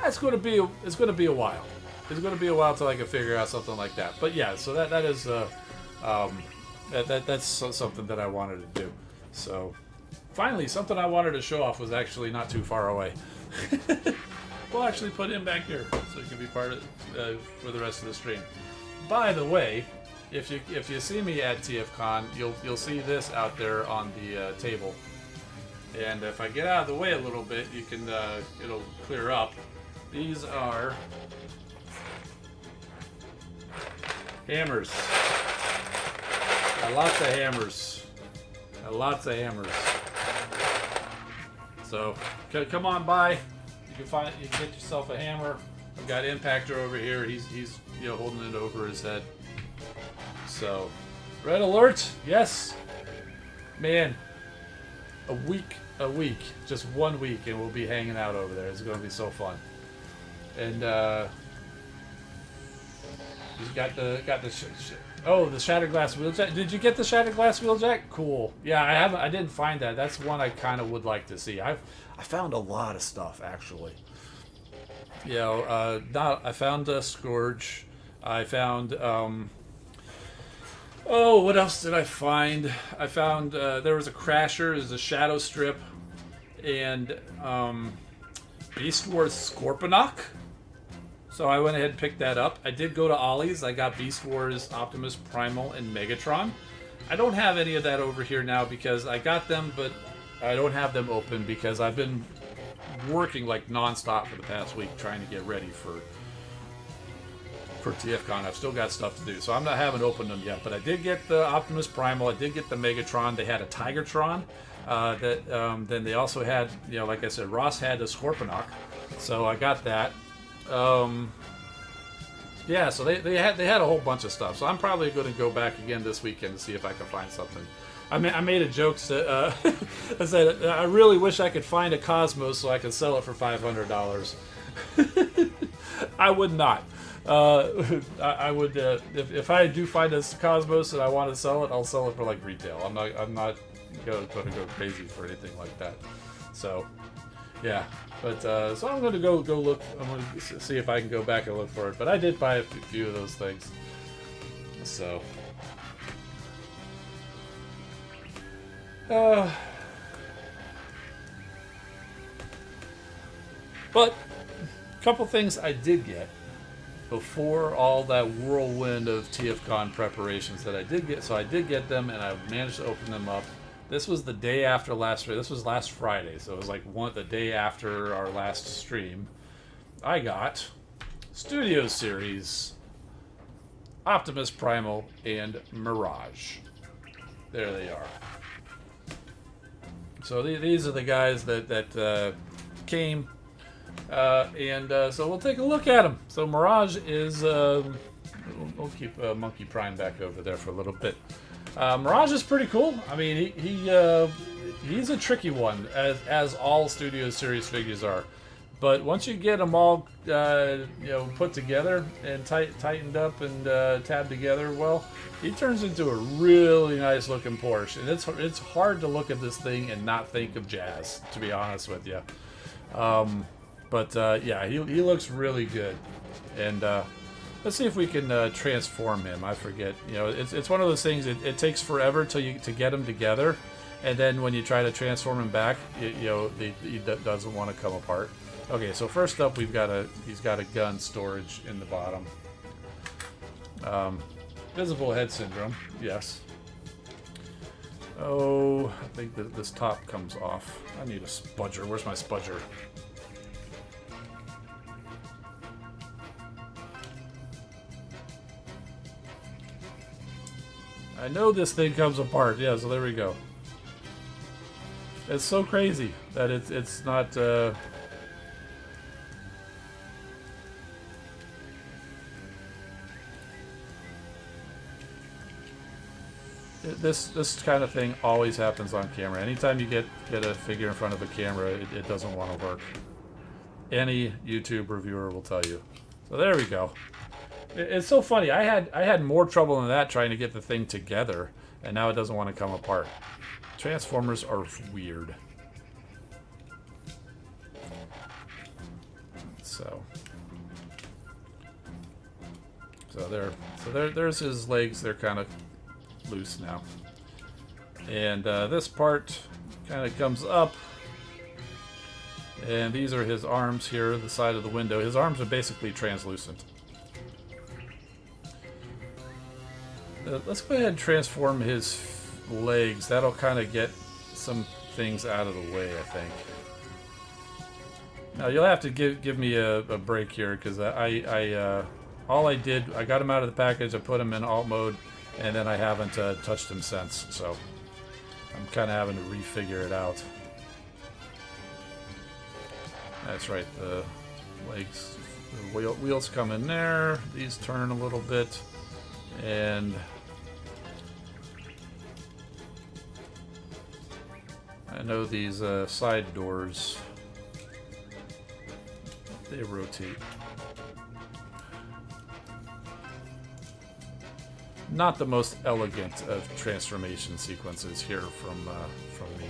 it's going to be a while. It's going to be a while till I can figure out something like that. But yeah, so that is that's something that I wanted to do. So finally, something I wanted to show off was actually not too far away. We'll actually put him back here so he can be part of for the rest of the stream. By the way, if you see me at TFCon, you'll see this out there on the table. And if I get out of the way a little bit, you can it'll clear up. These are hammers. Lots of hammers. Lots of hammers. So come on by. You can get yourself a hammer. We've got Impactor over here. He's holding it over his head. So, red alert. Yes, man. A week, just 1 week, and we'll be hanging out over there. It's going to be so fun. And he's got the the Shattered Glass Wheeljack. Did you get the Shattered Glass Wheeljack? Cool. Yeah, I didn't find that. That's one I kind of would like to see. I found a lot of stuff actually. I found a Scourge. I found what else did I find? I found there was a Crasher, there's a Shadow Strip, and Beast Wars Scorponok. So I went ahead and picked that up. I did go to Ollie's. I got Beast Wars, Optimus Primal, and Megatron. I don't have any of that over here now because I got them, but I don't have them open because I've been working like non-stop for the past week trying to get ready for TFCon. I've still got stuff to do, so I haven't opened them yet. But I did get the Optimus Primal. I did get the Megatron. They had a Tigertron. Then they also had, like I said, Ross had a Scorponok, so I got that. Yeah, so they had a whole bunch of stuff. So I'm probably going to go back again this weekend to see if I can find something. I made a joke. I said I really wish I could find a Cosmos so I could sell it for $500. I would not. I would if I do find a Cosmos and I want to sell it, I'll sell it for like retail. I'm not going to go crazy for anything like that. So yeah, but so I'm going to go look. I'm going to see if I can go back and look for it. But I did buy a few of those things. So. But a couple things I did get before all that whirlwind of TFCon preparations that I did get. So I did get them, and I managed to open them up. This was the day after this was last Friday, so it was like the day after our last stream. I got Studio Series, Optimus Primal, and Mirage. There they are. So these are the guys that came, and so we'll take a look at them. So Mirage is, we'll keep Monkey Prime back over there for a little bit. Mirage is pretty cool. I mean, he's a tricky one, as all Studio Series figures are. But once you get them all, put together and tightened up and tabbed together, well, he turns into a really nice looking Porsche. And it's hard to look at this thing and not think of jazz, to be honest with you. Yeah, he looks really good. And let's see if we can transform him. I forget. It's one of those things. It takes forever to get him together, and then when you try to transform him back, he doesn't want to come apart. Okay, so first up, he's got a gun storage in the bottom. Visible head syndrome, yes. Oh, I think that this top comes off. I need a spudger. Where's my spudger? I know this thing comes apart. Yeah, so there we go. It's so crazy that it's not. This kind of thing always happens on camera. Anytime you get a figure in front of a camera, it doesn't want to work. Any YouTube reviewer will tell you. So there we go. It's so funny. I had more trouble than that trying to get the thing together, and now it doesn't want to come apart. Transformers are weird. There's his legs. They're kind of loose now, and this part kind of comes up, and these are his arms here, the side of the window. His arms are basically translucent. Let's go ahead and transform his legs. That'll kind of get some things out of the way, I think. Now you'll have to give me a break here, because all I did, I got him out of the package, I put him in alt mode, and then I haven't touched him since, so I'm kind of having to refigure it out. That's right, the legs, the wheels come in there, these turn a little bit, and I know these side doors, they rotate. Not the most elegant of transformation sequences here from me.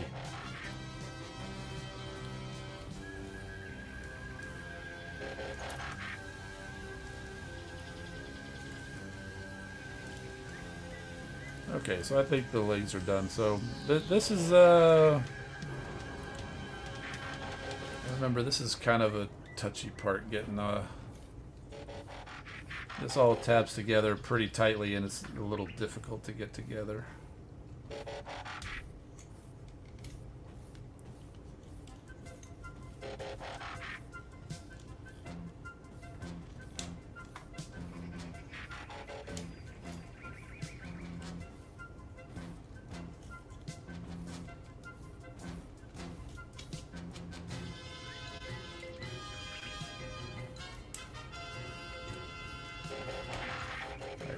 Okay, so I think the legs are done. So this is remember, this is kind of a touchy part, getting this all tabs together pretty tightly, and it's a little difficult to get together.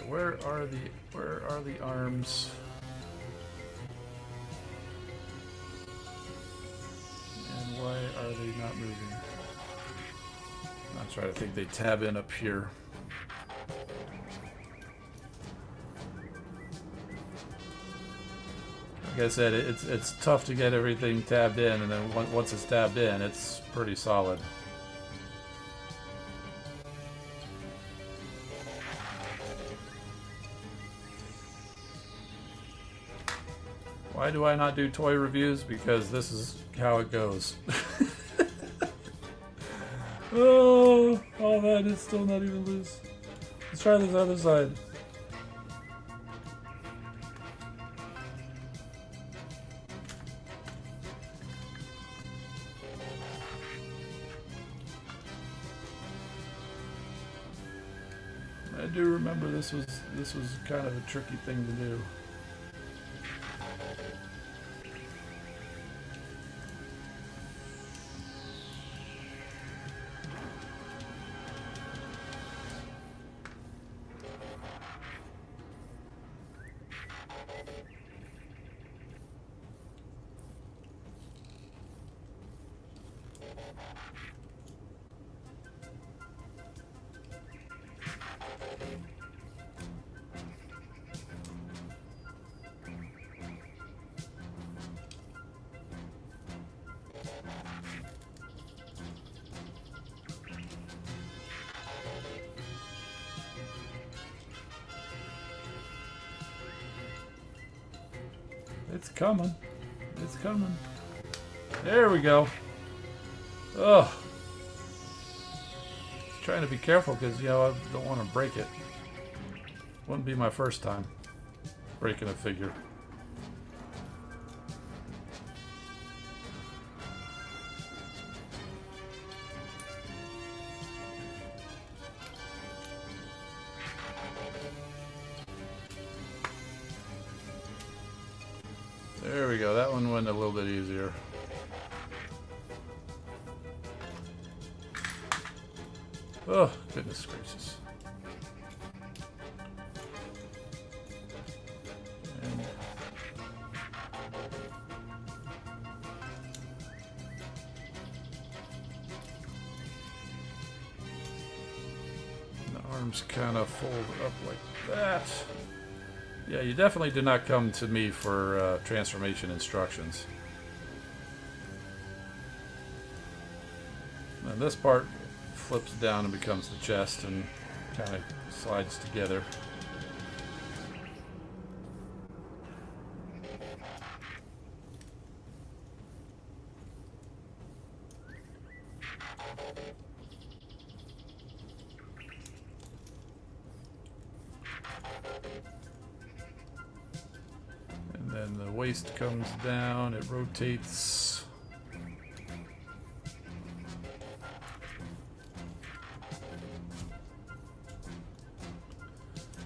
Where are the arms? And why are they not moving? That's right, I think they tab in up here. Like I said, it's tough to get everything tabbed in, and then once it's tabbed in, it's pretty solid. Why do I not do toy reviews? Because this is how it goes. Oh, man, it's still not even loose. Let's try this other side. I do remember this was kind of a tricky thing to do. It's coming. It's coming. There we go. Ugh. Just trying to be careful because, you know, I don't want to break it. Wouldn't be my first time breaking a figure. There we go. That one went a little bit easier. Oh, goodness gracious. And the arms kind of fold up like that. Yeah, you definitely did not come to me for transformation instructions. And this part flips down and becomes the chest and kind of slides together. And then the waist comes down, it rotates.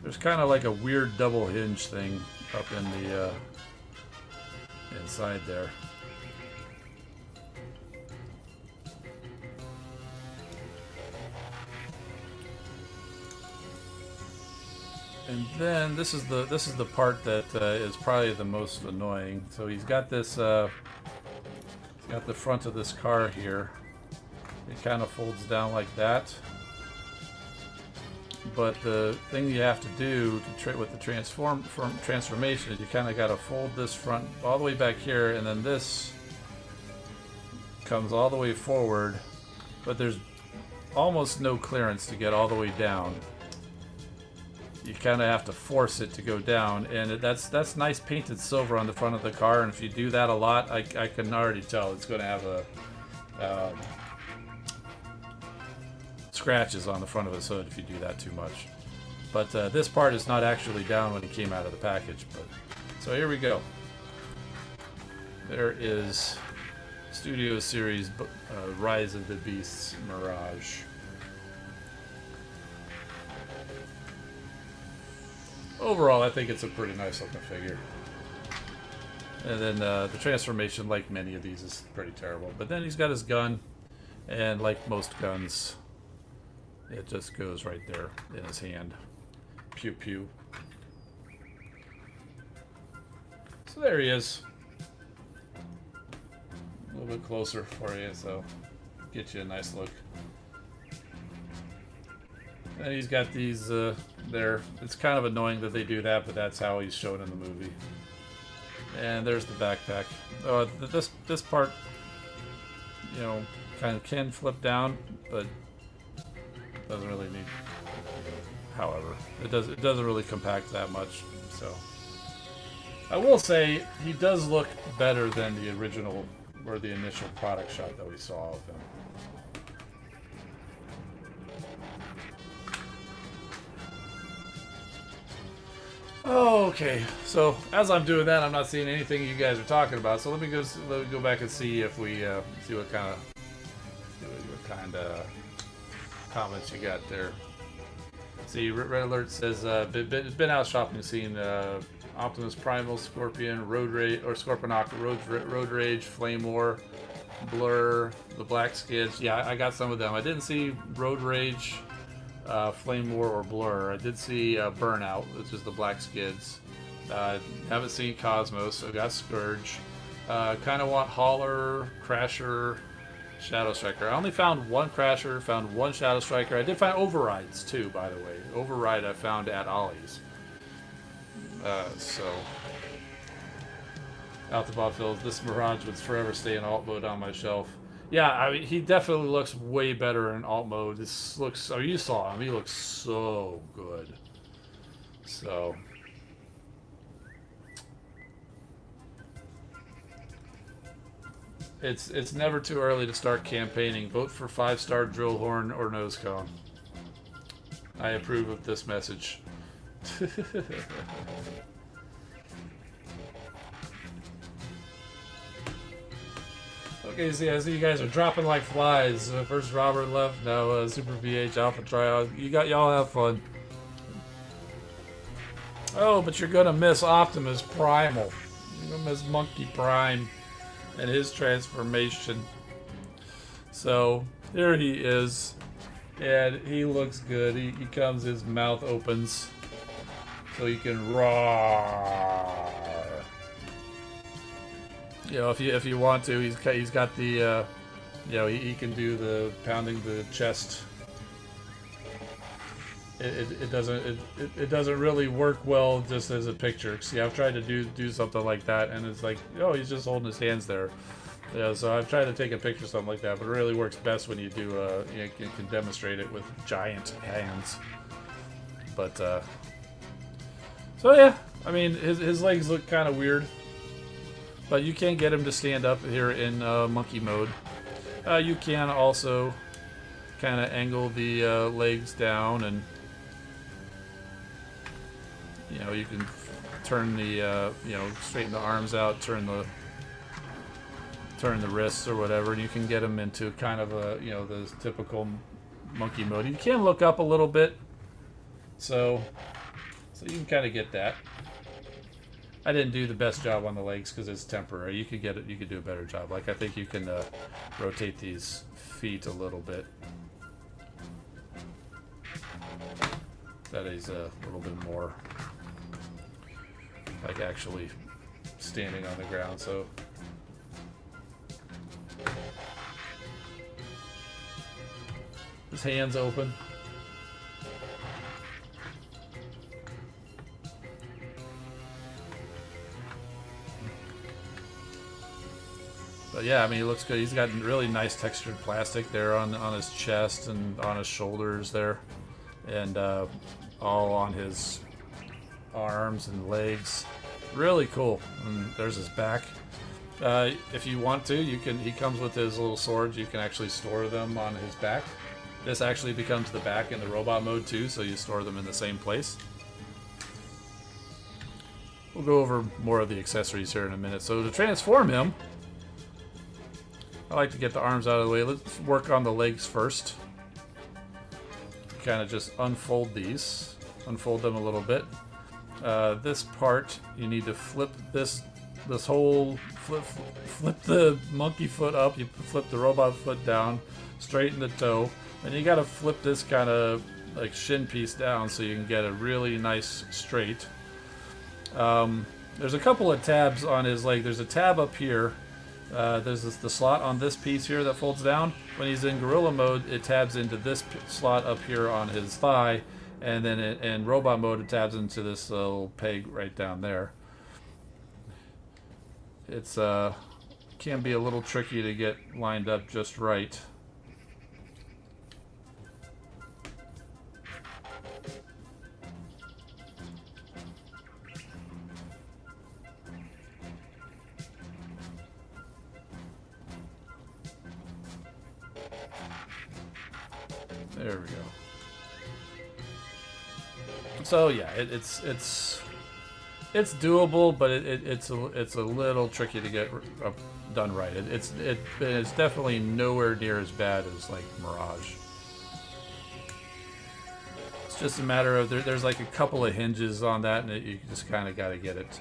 There's kind of like a weird double hinge thing up in the inside there. And then this is the part that is probably the most annoying. So he's got this, he's got the front of this car here. It kind of folds down like that. But the thing you have to do to with the transformation is you kind of got to fold this front all the way back here, and then this comes all the way forward. But there's almost no clearance to get all the way down. You kind of have to force it to go down, and that's nice painted silver on the front of the car. And if you do that a lot, I can already tell it's going to have a scratches on the front of his hood if you do that too much. But this part is not actually down when it came out of the package. But so here we go. There is Studio Series Rise of the Beasts Mirage. Overall, I think it's a pretty nice looking figure. And then the transformation, like many of these, is pretty terrible. But then he's got his gun, and like most guns, it just goes right there in his hand. Pew pew. So there he is. A little bit closer for you, so get you a nice look. And he's got these there. It's kind of annoying that they do that, but that's how he's shown in the movie. And there's the backpack. This part, you know, kind of can flip down, but doesn't really need. However, it doesn't really compact that much. So I will say he does look better than the original or the initial product shot that we saw of him. Okay, so as I'm doing that, I'm not seeing anything you guys are talking about. So let me go back and see if we see what kind of comments you got there. See, Red Alert says been out shopping, seen Optimus Primal, Scorpion, Road Rage, or Scorponok, Road Rage, Flame War, Blur, the Black Skids. Yeah, I got some of them. I didn't see Road Rage, Flame War, or Blur. I did see Burnout, which is the Black Skids. Haven't seen Cosmos. I got Scourge. Kind of want Hauler, Crasher, Shadow Striker. I only found one Crasher, found one Shadow Striker. I did find Overrides too, by the way. Override I found at Ollie's. So Altabot Fills, this Mirage would forever stay in alt mode on my shelf. Yeah, I mean, he definitely looks way better in alt mode. This looks, oh, you saw him. He looks so good. So It's never too early to start campaigning. Vote for 5-star drill horn or nose cone. I approve of this message. Okay, so yeah, so you guys are dropping like flies. First Robert left, now Super VH Alpha Tryout. Y'all have fun. Oh, but you're gonna miss Optimus Primal. You're gonna miss Monkey Prime and his transformation. So here he is, and he looks good. He comes, his mouth opens, so you can roar. You know, if you want to, he's got the, you know, he can do the pounding the chest. It doesn't really work well just as a picture. See, I've tried to do something like that, and it's like, oh, he's just holding his hands there. Yeah, so I've tried to take a picture of something like that, but it really works best when you do, you can demonstrate it with giant hands. But so yeah, I mean, his legs look kind of weird. But you can get him to stand up here in monkey mode. You can also kind of angle the legs down, and you know, you can turn the you know, straighten the arms out, turn the wrists or whatever, and you can get him into kind of a, you know, the typical monkey mode. You can look up a little bit, so you can kind of get that. I didn't do the best job on the legs because it's temporary. You could get it. You could do a better job. Like, I think you can rotate these feet a little bit. That is a little bit more like actually standing on the ground. So his hands open. But yeah, I mean, he looks good. He's got really nice textured plastic there on his chest and on his shoulders there, and all on his arms and legs. Really cool. And there's his back. If you want to, you can. He comes with his little swords. You can actually store them on his back. This actually becomes the back in the robot mode too, so you store them in the same place. We'll go over more of the accessories here in a minute. So to transform him, I like to get the arms out of the way. Let's work on the legs first. Kind of just unfold these. Unfold them a little bit. This part, you need to flip this whole... Flip the monkey foot up. You flip the robot foot down. Straighten the toe. And you got to flip this kind of like shin piece down so you can get a really nice straight. There's a couple of tabs on his leg. There's a tab up here. There's the slot on this piece here that folds down. When he's in gorilla mode, it tabs into this slot up here on his thigh, and then in robot mode, it tabs into this little peg right down there. It's can be a little tricky to get lined up just right. There we go. So yeah, it's doable, but it's a little tricky to get done right. It's definitely nowhere near as bad as like Mirage. It's just a matter of there's like a couple of hinges on that, and you just kind of got to get it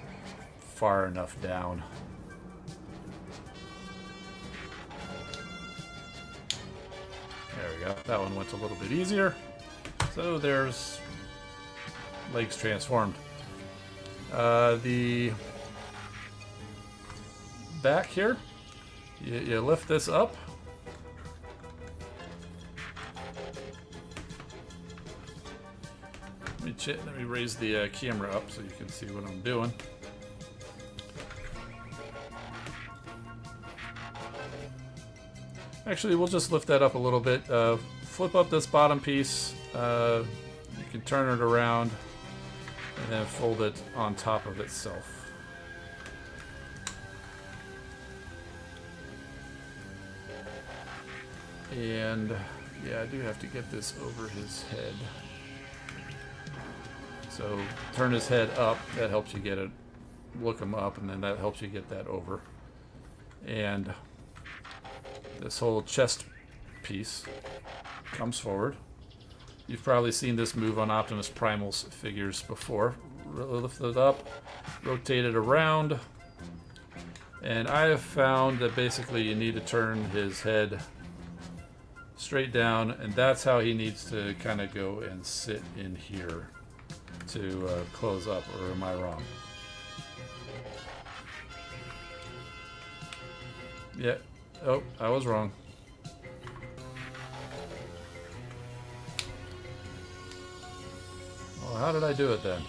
far enough down. There we go. That one went a little bit easier. So there's legs transformed. The back here, you lift this up. Let me raise the camera up so you can see what I'm doing. Actually, we'll just lift that up a little bit. Flip up this bottom piece. You can turn it around and then fold it on top of itself. And yeah, I do have to get this over his head. So turn his head up, that helps you get it, look him up, and then that helps you get that over. And this whole chest piece comes forward. You've probably seen this move on Optimus Primal's figures before. Lift it up, rotate it around, and I have found that basically you need to turn his head straight down, and that's how he needs to kind of go and sit in here to close up, or am I wrong? Yeah. Oh, I was wrong. Well, how did I do it then?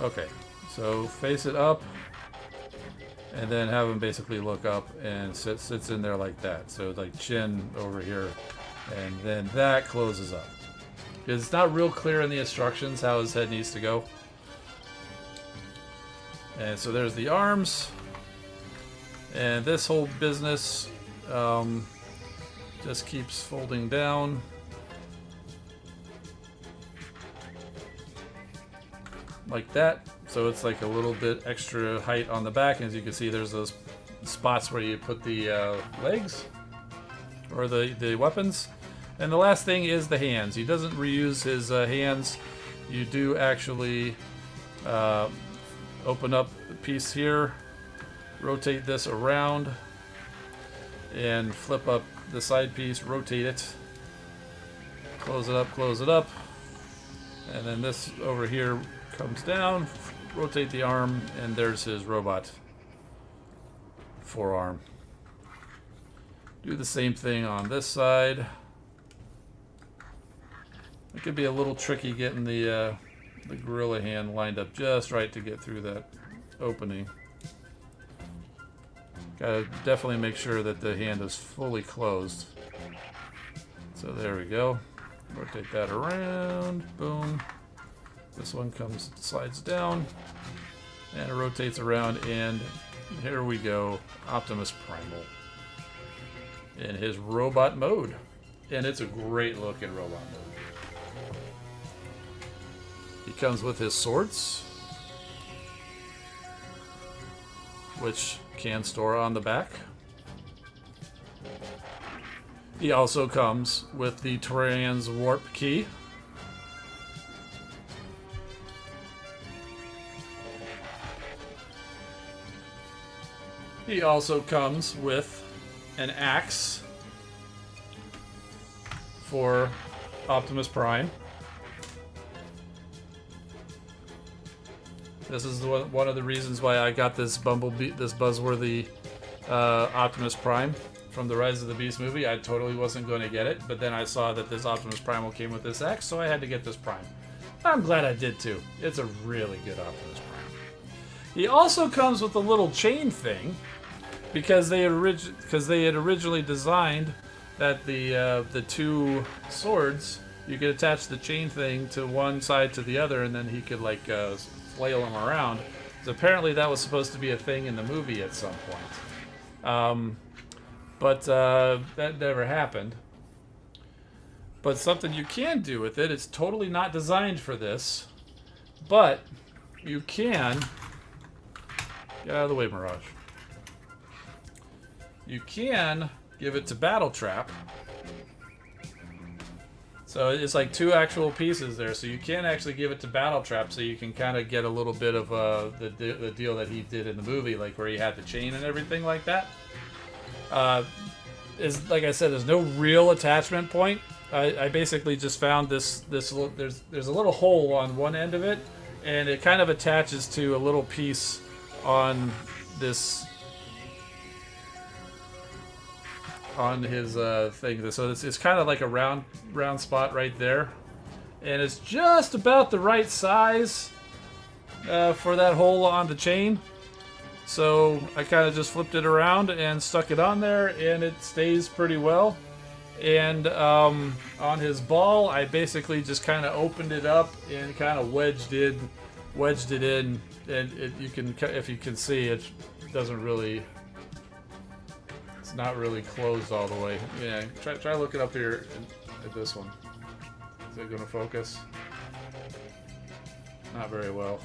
Okay, so face it up, and then have him basically look up and sits in there like that. So like chin over here, and then that closes up. It's not real clear in the instructions how his head needs to go. And so there's the arms, and this whole business just keeps folding down. Like that, so it's like a little bit extra height on the back, and as you can see there's those spots where you put the legs or the weapons. And the last thing is the hands. He doesn't reuse his hands. You do actually open up the piece here, rotate this around, and flip up the side piece, rotate it, close it up, and then this over here comes down, rotate the arm, and there's his robot forearm. Do the same thing on this side. It could be a little tricky getting the gorilla hand lined up just right to get through that opening. Gotta definitely make sure that the hand is fully closed. So there we go. Rotate that around, boom. This one slides down, and it rotates around, and here we go, Optimus Primal in his robot mode. And it's a great looking robot mode. He comes with his swords, which can store on the back. He also comes with the Trans Warp Key. He also comes with an axe for Optimus Prime. This is one of the reasons why I got this buzzworthy Optimus Prime from the Rise of the Beast movie. I totally wasn't going to get it, but then I saw that this Optimus Primal came with this axe, so I had to get this Prime. I'm glad I did too. It's a really good Optimus Prime. He also comes with a little chain thing, because they had originally designed that the two swords, you could attach the chain thing to one side to the other, and then he could like flail them around. So apparently that was supposed to be a thing in the movie at some point, but that never happened. But something you can do with it, it's totally not designed for this, but you can get out of the way, Mirage. You can give it to Battle Trap. So it's like two actual pieces there. So you can actually give it to Battle Trap, so you can kind of get a little bit of the deal that he did in the movie, like where he had the chain and everything like that. Is like I said, there's no real attachment point. I basically just found this there's a little hole on one end of it, and it kind of attaches to a little piece on this. On his thing, so it's kind of like a round spot right there, and it's just about the right size for that hole on the chain. So I kind of just flipped it around and stuck it on there, and it stays pretty well. And on his ball, I basically just kind of opened it up and kind of wedged it in, and you can, if you can see, it doesn't really it's not really closed all the way. Yeah, try looking up here at this one. Is it going to focus? Not very well.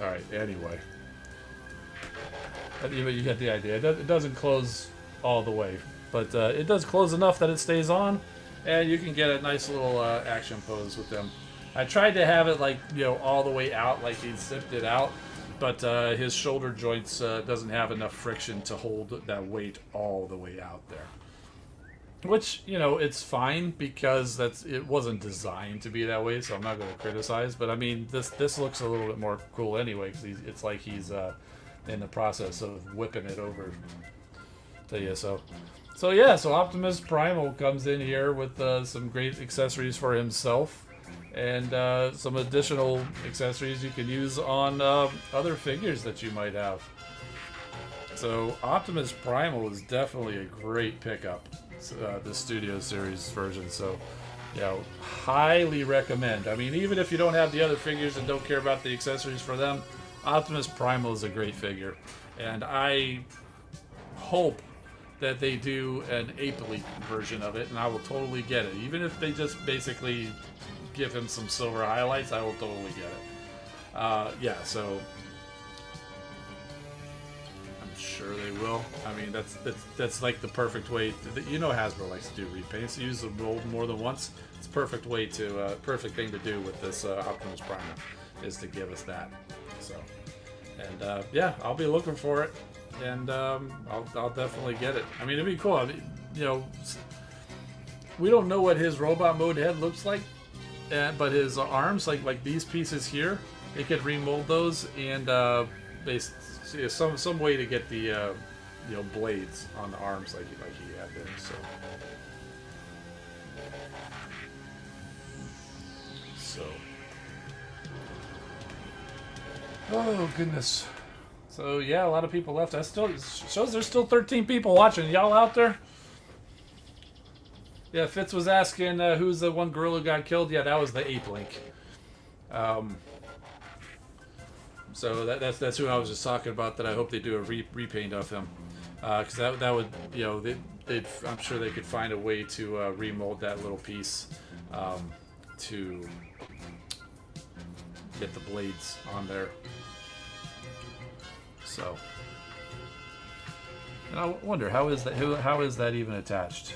Alright, anyway. You get the idea. It doesn't close all the way, but it does close enough that it stays on, and you can get a nice little action pose with them. I tried to have it like, you know, all the way out, like he zipped it out, but his shoulder joints doesn't have enough friction to hold that weight all the way out there. Which, you know, it's fine because it wasn't designed to be that way, so I'm not going to criticize. But I mean, this looks a little bit more cool anyway, because it's like he's in the process of whipping it over to you. So yeah, so Optimus Primal comes in here with some great accessories for himself, and some additional accessories you can use on other figures that you might have. So Optimus Primal is definitely a great pickup. The Studio Series version, so yeah, highly recommend. I mean, even if you don't have the other figures and don't care about the accessories for them, Optimus Primal is a great figure, and I hope that they do an Ape League version of it, and I will totally get it. Even if they just basically give him some silver highlights, I will totally get it. Yeah, so sure they will. I mean, that's like the perfect way. You know, Hasbro likes to do repaints. Use the mold more than once. It's a perfect way to perfect thing to do with this Optimus Primal is to give us that. So, and yeah, I'll be looking for it, and I'll definitely get it. I mean, it'd be cool. I mean, you know, we don't know what his robot mode head looks like, but his arms, like these pieces here, they could remold those and some way to get the you know, blades on the arms like he had there. So oh goodness. So yeah, a lot of people left. That still shows there's still 13 people watching. Y'all out there? Yeah, Fitz was asking who's the one gorilla got killed. Yeah, that was the Ape Link. So that's who I was just talking about. That I hope they do a repaint of him, because that would, you know, I'm sure they could find a way to remold that little piece to get the blades on there. So, and I wonder how is that even attached?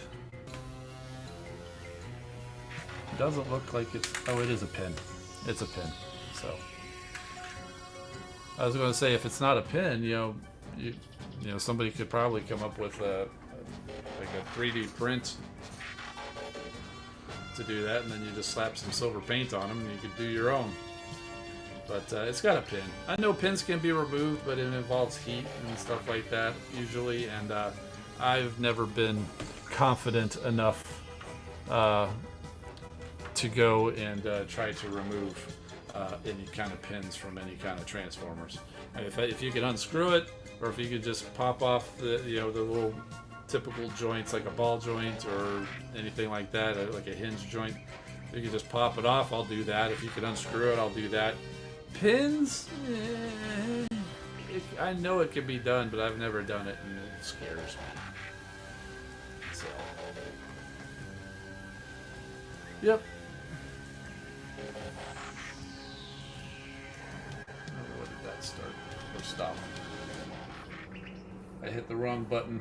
It doesn't look like it's. Oh, it is a pin. It's a pin. So. I was going to say, if it's not a pin, you know, somebody could probably come up with like a 3D print to do that, and then you just slap some silver paint on them, and you could do your own. But it's got a pin. I know pins can be removed, but it involves heat and stuff like that usually, and I've never been confident enough to go and try to remove any kind of pins from any kind of Transformers. And if you could unscrew it, or if you could just pop off the little typical joints like a ball joint or anything like that, like a hinge joint, if you could just pop it off, I'll do that. If you could unscrew it, I'll do that. Pins, I know it can be done, but I've never done it, and it scares me. So, yep. Start or stop. I hit the wrong button.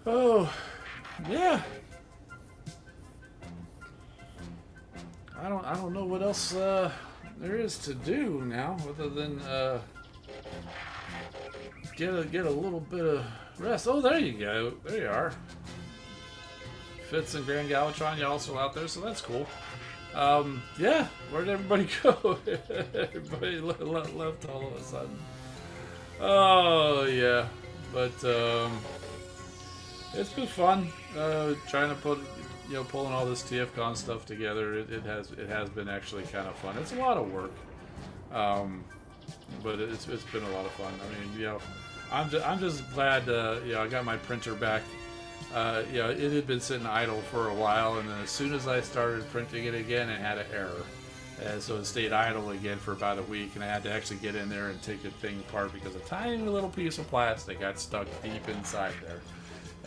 Oh, yeah. I don't know what else there is to do now, other than get a little bit of rest. Oh, there you go. There you are. Fitz and Grand Galvatron, y'all still out there, so that's cool. Yeah, where did everybody go? Everybody left all of a sudden. Oh, yeah. But, it's been fun, trying to pulling all this TFCon stuff together. It has been actually kind of fun. It's a lot of work. But it's been a lot of fun. I mean, you know, I'm just glad I got my printer back. It had been sitting idle for a while, and then as soon as I started printing it again, it had an error. And so it stayed idle again for about a week, and I had to actually get in there and take the thing apart because a tiny little piece of plastic got stuck deep inside there.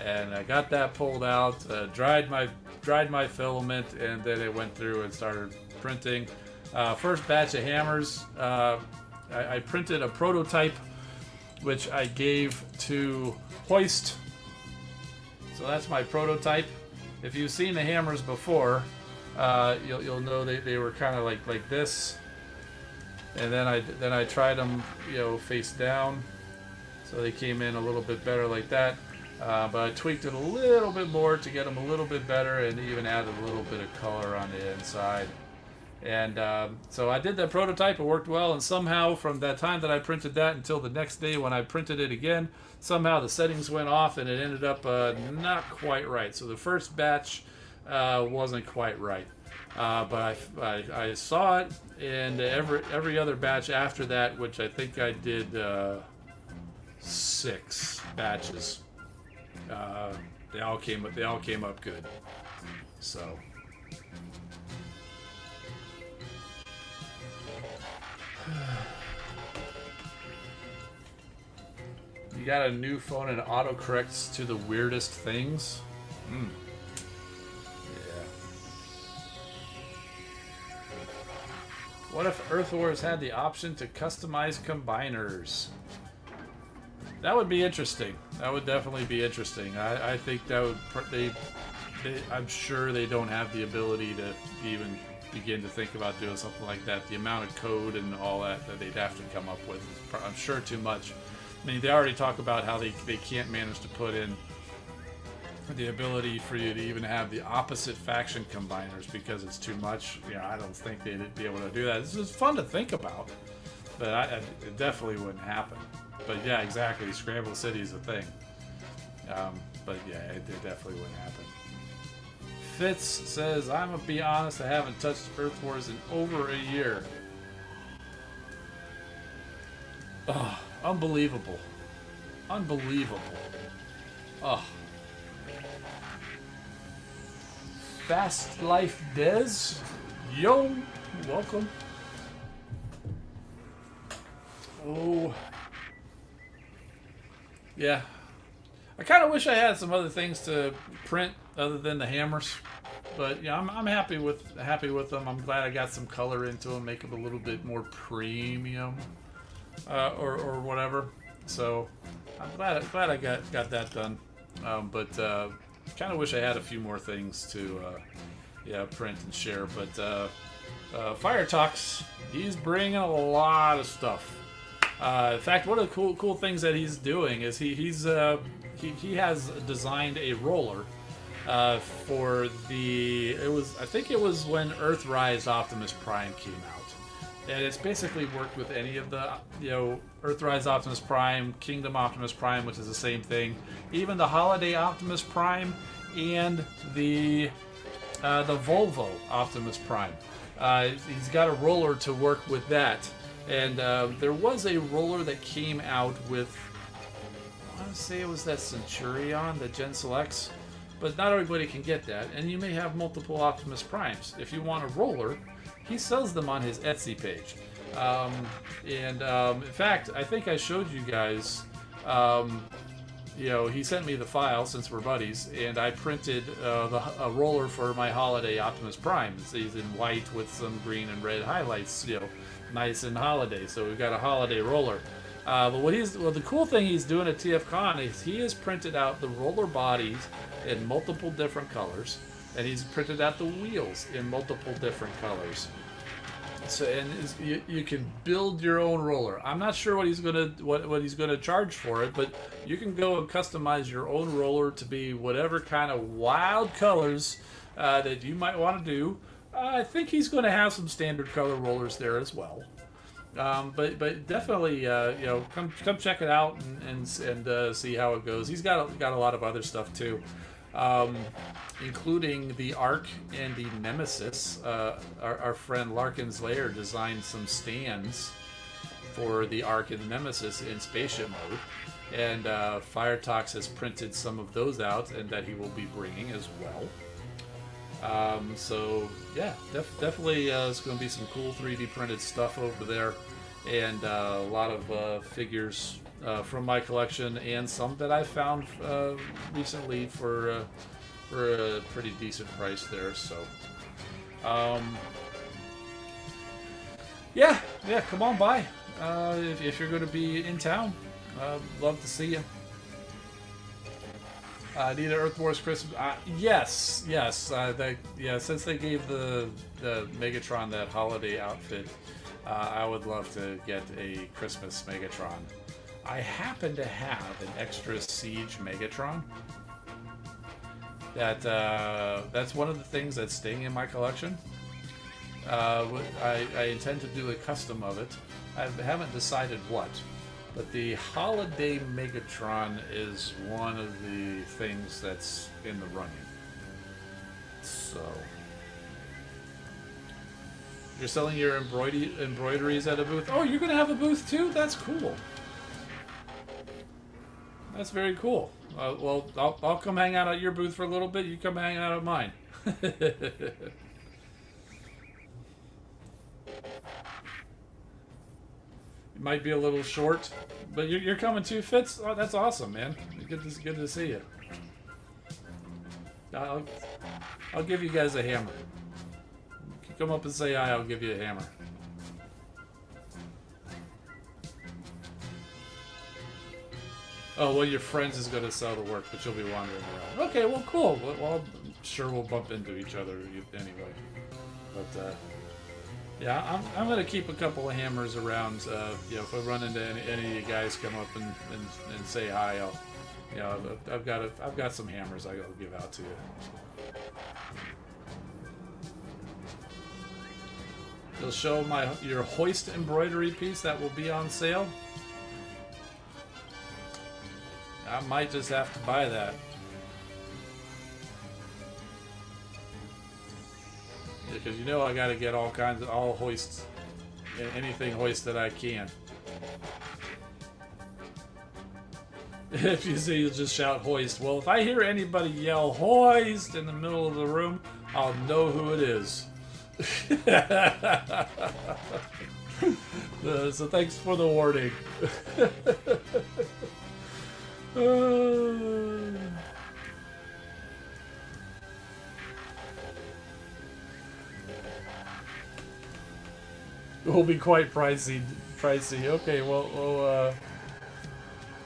And I got that pulled out, dried my filament, and then it went through and started printing. First batch of hammers, I printed a prototype, which I gave to Hoist. So that's my prototype. If you've seen the hammers before, you'll know they were kind of like this, and then I tried them face down, so they came in a little bit better like that. But I tweaked it a little bit more to get them a little bit better, and even added a little bit of color on the inside. And so I did that prototype. It worked well, and somehow from that time that I printed that until the next day when I printed it again, somehow the settings went off and it ended up not quite right. So the first batch wasn't quite right, but I saw it, and every other batch after that, which I think I did 6 batches, they all came up good. So. You got a new phone and it autocorrects to the weirdest things? Yeah. What if Earth Wars had the option to customize combiners? That would be interesting. That would definitely be interesting. I think that would... I'm sure they don't have the ability to even begin to think about doing something like that. The amount of code and all that they'd have to come up with is, I'm sure, too much. I mean, they already talk about how they can't manage to put in the ability for you to even have the opposite faction combiners because it's too much. I don't think they'd be able to do that. This is fun to think about, but it definitely wouldn't happen. But yeah, exactly. Scramble City is a thing. But yeah, it definitely wouldn't happen. Fitz says, I'm gonna be honest, I haven't touched Earth Wars in over a year. Oh, unbelievable. Unbelievable. Oh. Fast Life Des. Yo, welcome. Oh. Yeah. I kind of wish I had some other things to print other than the hammers, but yeah, I'm happy with them. I'm glad I got some color into them, make them a little bit more premium, or whatever. So I'm glad I got that done. But kind of wish I had a few more things to print and share. But Fire Talks, he's bringing a lot of stuff. In fact, one of the cool things that he's doing is he has designed a roller for I think it was when Earthrise Optimus Prime came out, and it's basically worked with any of the Earthrise Optimus Prime, Kingdom Optimus Prime, which is the same thing, even the Holiday Optimus Prime, and the Volvo Optimus Prime. He's got a roller to work with that. And there was a roller that came out with, I want to say it was that Centurion, the Gen Selects, but not everybody can get that, and you may have multiple Optimus Primes. If you want a roller, he sells them on his Etsy page. In fact, I think I showed you guys, he sent me the file since we're buddies, and I printed a roller for my Holiday Optimus Prime. He's in white with some green and red highlights, nice and holiday. So we've got a holiday roller. But the cool thing he's doing at Tfcon is he has printed out the roller bodies in multiple different colors, and he's printed out the wheels in multiple different colors. So you can build your own roller. I'm not sure what he's gonna charge for it, but you can go and customize your own roller to be whatever kind of wild colors that you might want to do. I think he's going to have some standard color rollers there as well. But definitely, come check it out and see how it goes. He's got a lot of other stuff too, including the Ark and the Nemesis. Our friend Larkin's Lair designed some stands for the Ark and the Nemesis in spaceship mode. And Firetox has printed some of those out, and that he will be bringing as well. So yeah, definitely it's going to be some cool 3D printed stuff over there, and a lot of figures from my collection, and some that I found recently for a pretty decent price there. So yeah, come on by if you're going to be in town. Love to see you. Need an Earth Wars Christmas? Yes. Since they gave the Megatron that holiday outfit, I would love to get a Christmas Megatron. I happen to have an extra Siege Megatron. That's one of the things that's staying in my collection. I intend to do a custom of it. I haven't decided what. But the Holiday Megatron is one of the things that's in the running. So, you're selling your embroideries at a booth? Oh, you're going to have a booth too? That's cool. That's very cool. Well, I'll come hang out at your booth for a little bit. You come hang out at mine. Might be a little short, but you're coming too, Fitz. Oh, that's awesome, man. Good to see you. I'll give you guys a hammer. If you come up and say hi, I'll give you a hammer. Oh, well, your friends is going to sell the work, but you'll be wandering around. Okay, well, cool. Well, I'm sure we'll bump into each other anyway. But, yeah, I'm going to keep a couple of hammers around. If I run into any of you guys come up and say hi, I've got some hammers I'll give out to you. You'll show your Hoist embroidery piece that will be on sale. I might just have to buy that. Because I got to get all Hoists, anything Hoist that I can. If you see, you'll just shout Hoist. Well, if I hear anybody yell Hoist in the middle of the room, I'll know who it is. So thanks for the warning. It will be quite pricey. Okay, well,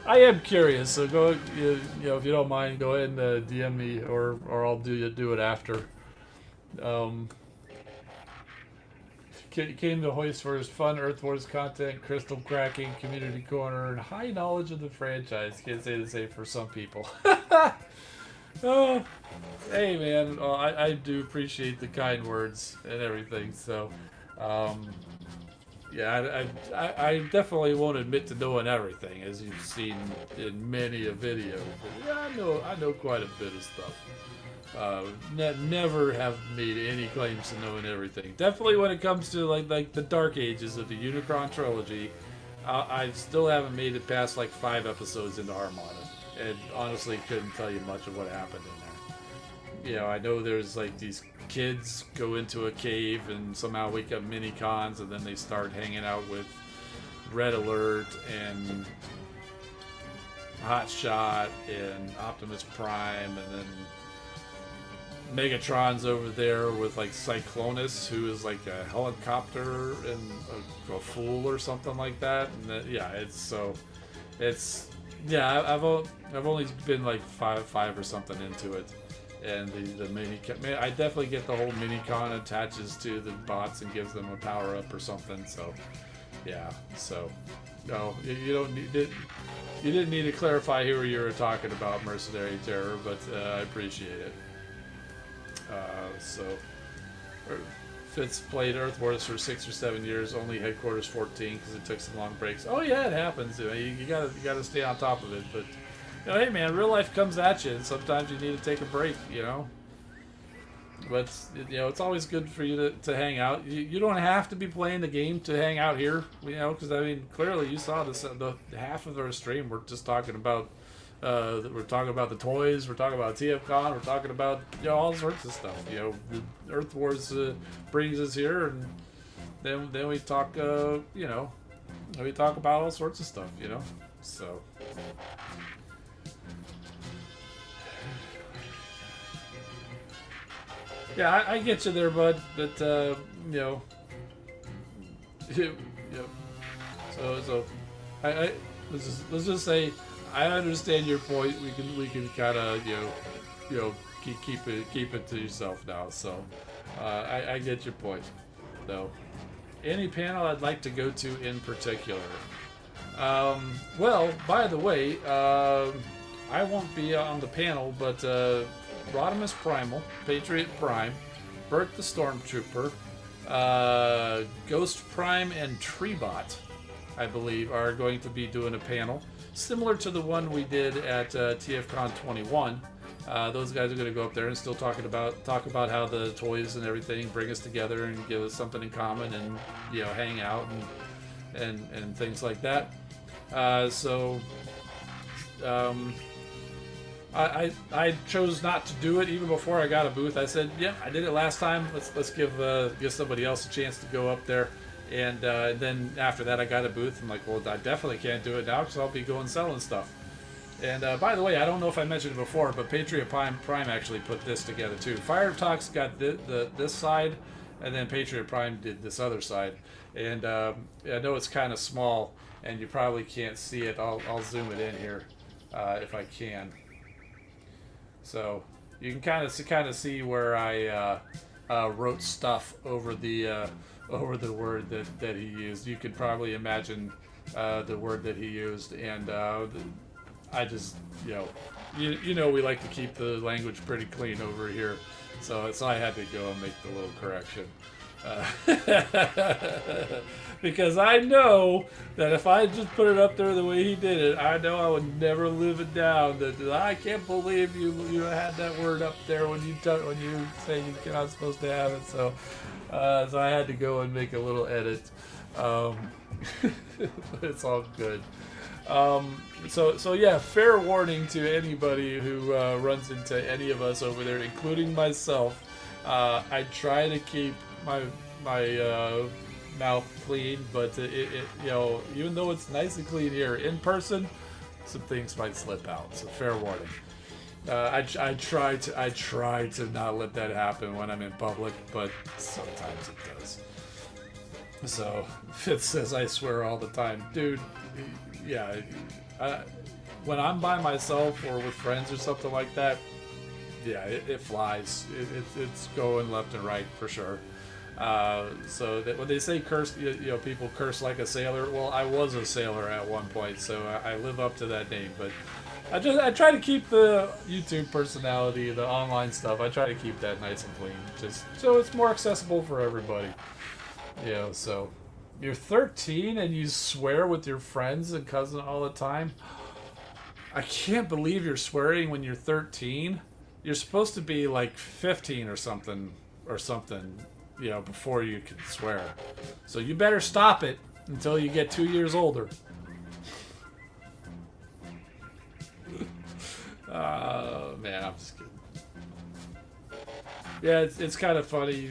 I am curious. So go, if you don't mind, go ahead and DM me, or I'll do it after. Came to Hoist for his fun Earth Wars content, crystal cracking, community corner, and high knowledge of the franchise. Can't say the same for some people. Hey man, I do appreciate the kind words and everything. So, yeah, I definitely won't admit to knowing everything, as you've seen in many a video. But yeah, I know quite a bit of stuff. Never have made any claims to knowing everything. Definitely when it comes to like the Dark Ages of the Unicron trilogy, I still haven't made it past like 5 episodes into Armada, and honestly couldn't tell you much of what happened in there. I know there's like these kids go into a cave and somehow wake up mini cons, and then they start hanging out with Red Alert and Hotshot and Optimus Prime, and then Megatron's over there with like Cyclonus, who is like a helicopter and a fool or something like that. And I've only been like five or something into it. And the mini, I definitely get the whole mini con attaches to the bots and gives them a power up or something. So yeah, so no, you don't need it. You didn't need to clarify who you were talking about, Mercenary Terror, but I appreciate it. Fitz played Earth Wars for 6 or 7 years, only Headquarters 14 because it took some long breaks. Oh yeah, it happens. You gotta stay on top of it. But hey man, real life comes at you, and sometimes you need to take a break. but it's always good for you to hang out. You don't have to be playing the game to hang out here, because I mean, clearly you saw this. The half of our stream we're just talking about. We're talking about the toys. We're talking about TFCon. We're talking about all sorts of stuff. The Earth Wars brings us here, and then we talk. We talk about all sorts of stuff. So. Yeah, I get you there, bud. But So I let's just say I understand your point. We can kind of keep it to yourself now. So I get your point, though. Any panel I'd like to go to in particular? Well, by the way, I won't be on the panel, but Rodimus Primal, Patriot Prime, Bert the Stormtrooper, Ghost Prime, and Treebot, I believe, are going to be doing a panel similar to the one we did at TFCon 21. Those guys are going to go up there and still talk about how the toys and everything bring us together and give us something in common, and hang out and things like that. I chose not to do it even before I got a booth. I said, yeah, I did it last time. Let's give somebody else a chance to go up there. And then after that, I got a booth. I'm like, well, I definitely can't do it now because I'll be going selling stuff. And by the way, I don't know if I mentioned it before, but Patriot Prime actually put this together too. Fire Talk's got this side, and then Patriot Prime did this other side. And I know it's kind of small, and you probably can't see it. I'll zoom it in here if I can. So you can kind of see where I wrote stuff over the word that he used. You could probably imagine the word that he used, and I just we like to keep the language pretty clean over here, so I had to go and make the little correction. Because I know that if I just put it up there the way he did it, I know I would never live it down. That I can't believe you had that word up there when you say you're not supposed to have it. So I had to go and make a little edit. But it's all good. So yeah, fair warning to anybody who runs into any of us over there, including myself. I try to keep my mouth clean, but it even though it's nice and clean here in person, some things might slip out. So fair warning. I try to not let that happen when I'm in public, but sometimes it does. So Fitz says I swear all the time, dude. Yeah, when I'm by myself or with friends or something like that, yeah, it flies. It's going left and right for sure. So that when they say curse, people curse like a sailor. Well, I was a sailor at one point, so I live up to that name. But I try to keep the YouTube personality, the online stuff. I try to keep that nice and clean, just so it's more accessible for everybody. So you're 13 and you swear with your friends and cousin all the time. I can't believe you're swearing when you're 13. You're supposed to be like 15 or something. Before you can swear. So you better stop it until you get 2 years older. Man, I'm just kidding. Yeah, it's kind of funny,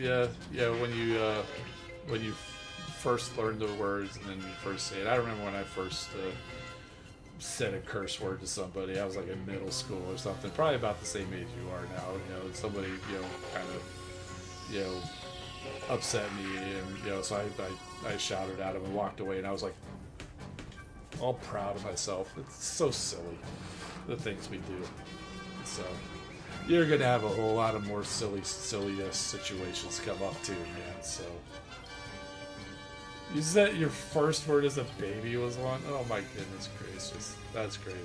when you first learn the words and then you first say it. I remember when I first said a curse word to somebody. I was like in middle school or something, probably about the same age you are now. Somebody, kind of, upset me, and so I shouted at him and walked away, and I was like all proud of myself. It's so silly, the things we do. So you're gonna have a whole lot of more silly situations come up too, man. So you said your first word as a baby was one? Oh my goodness gracious, that's crazy.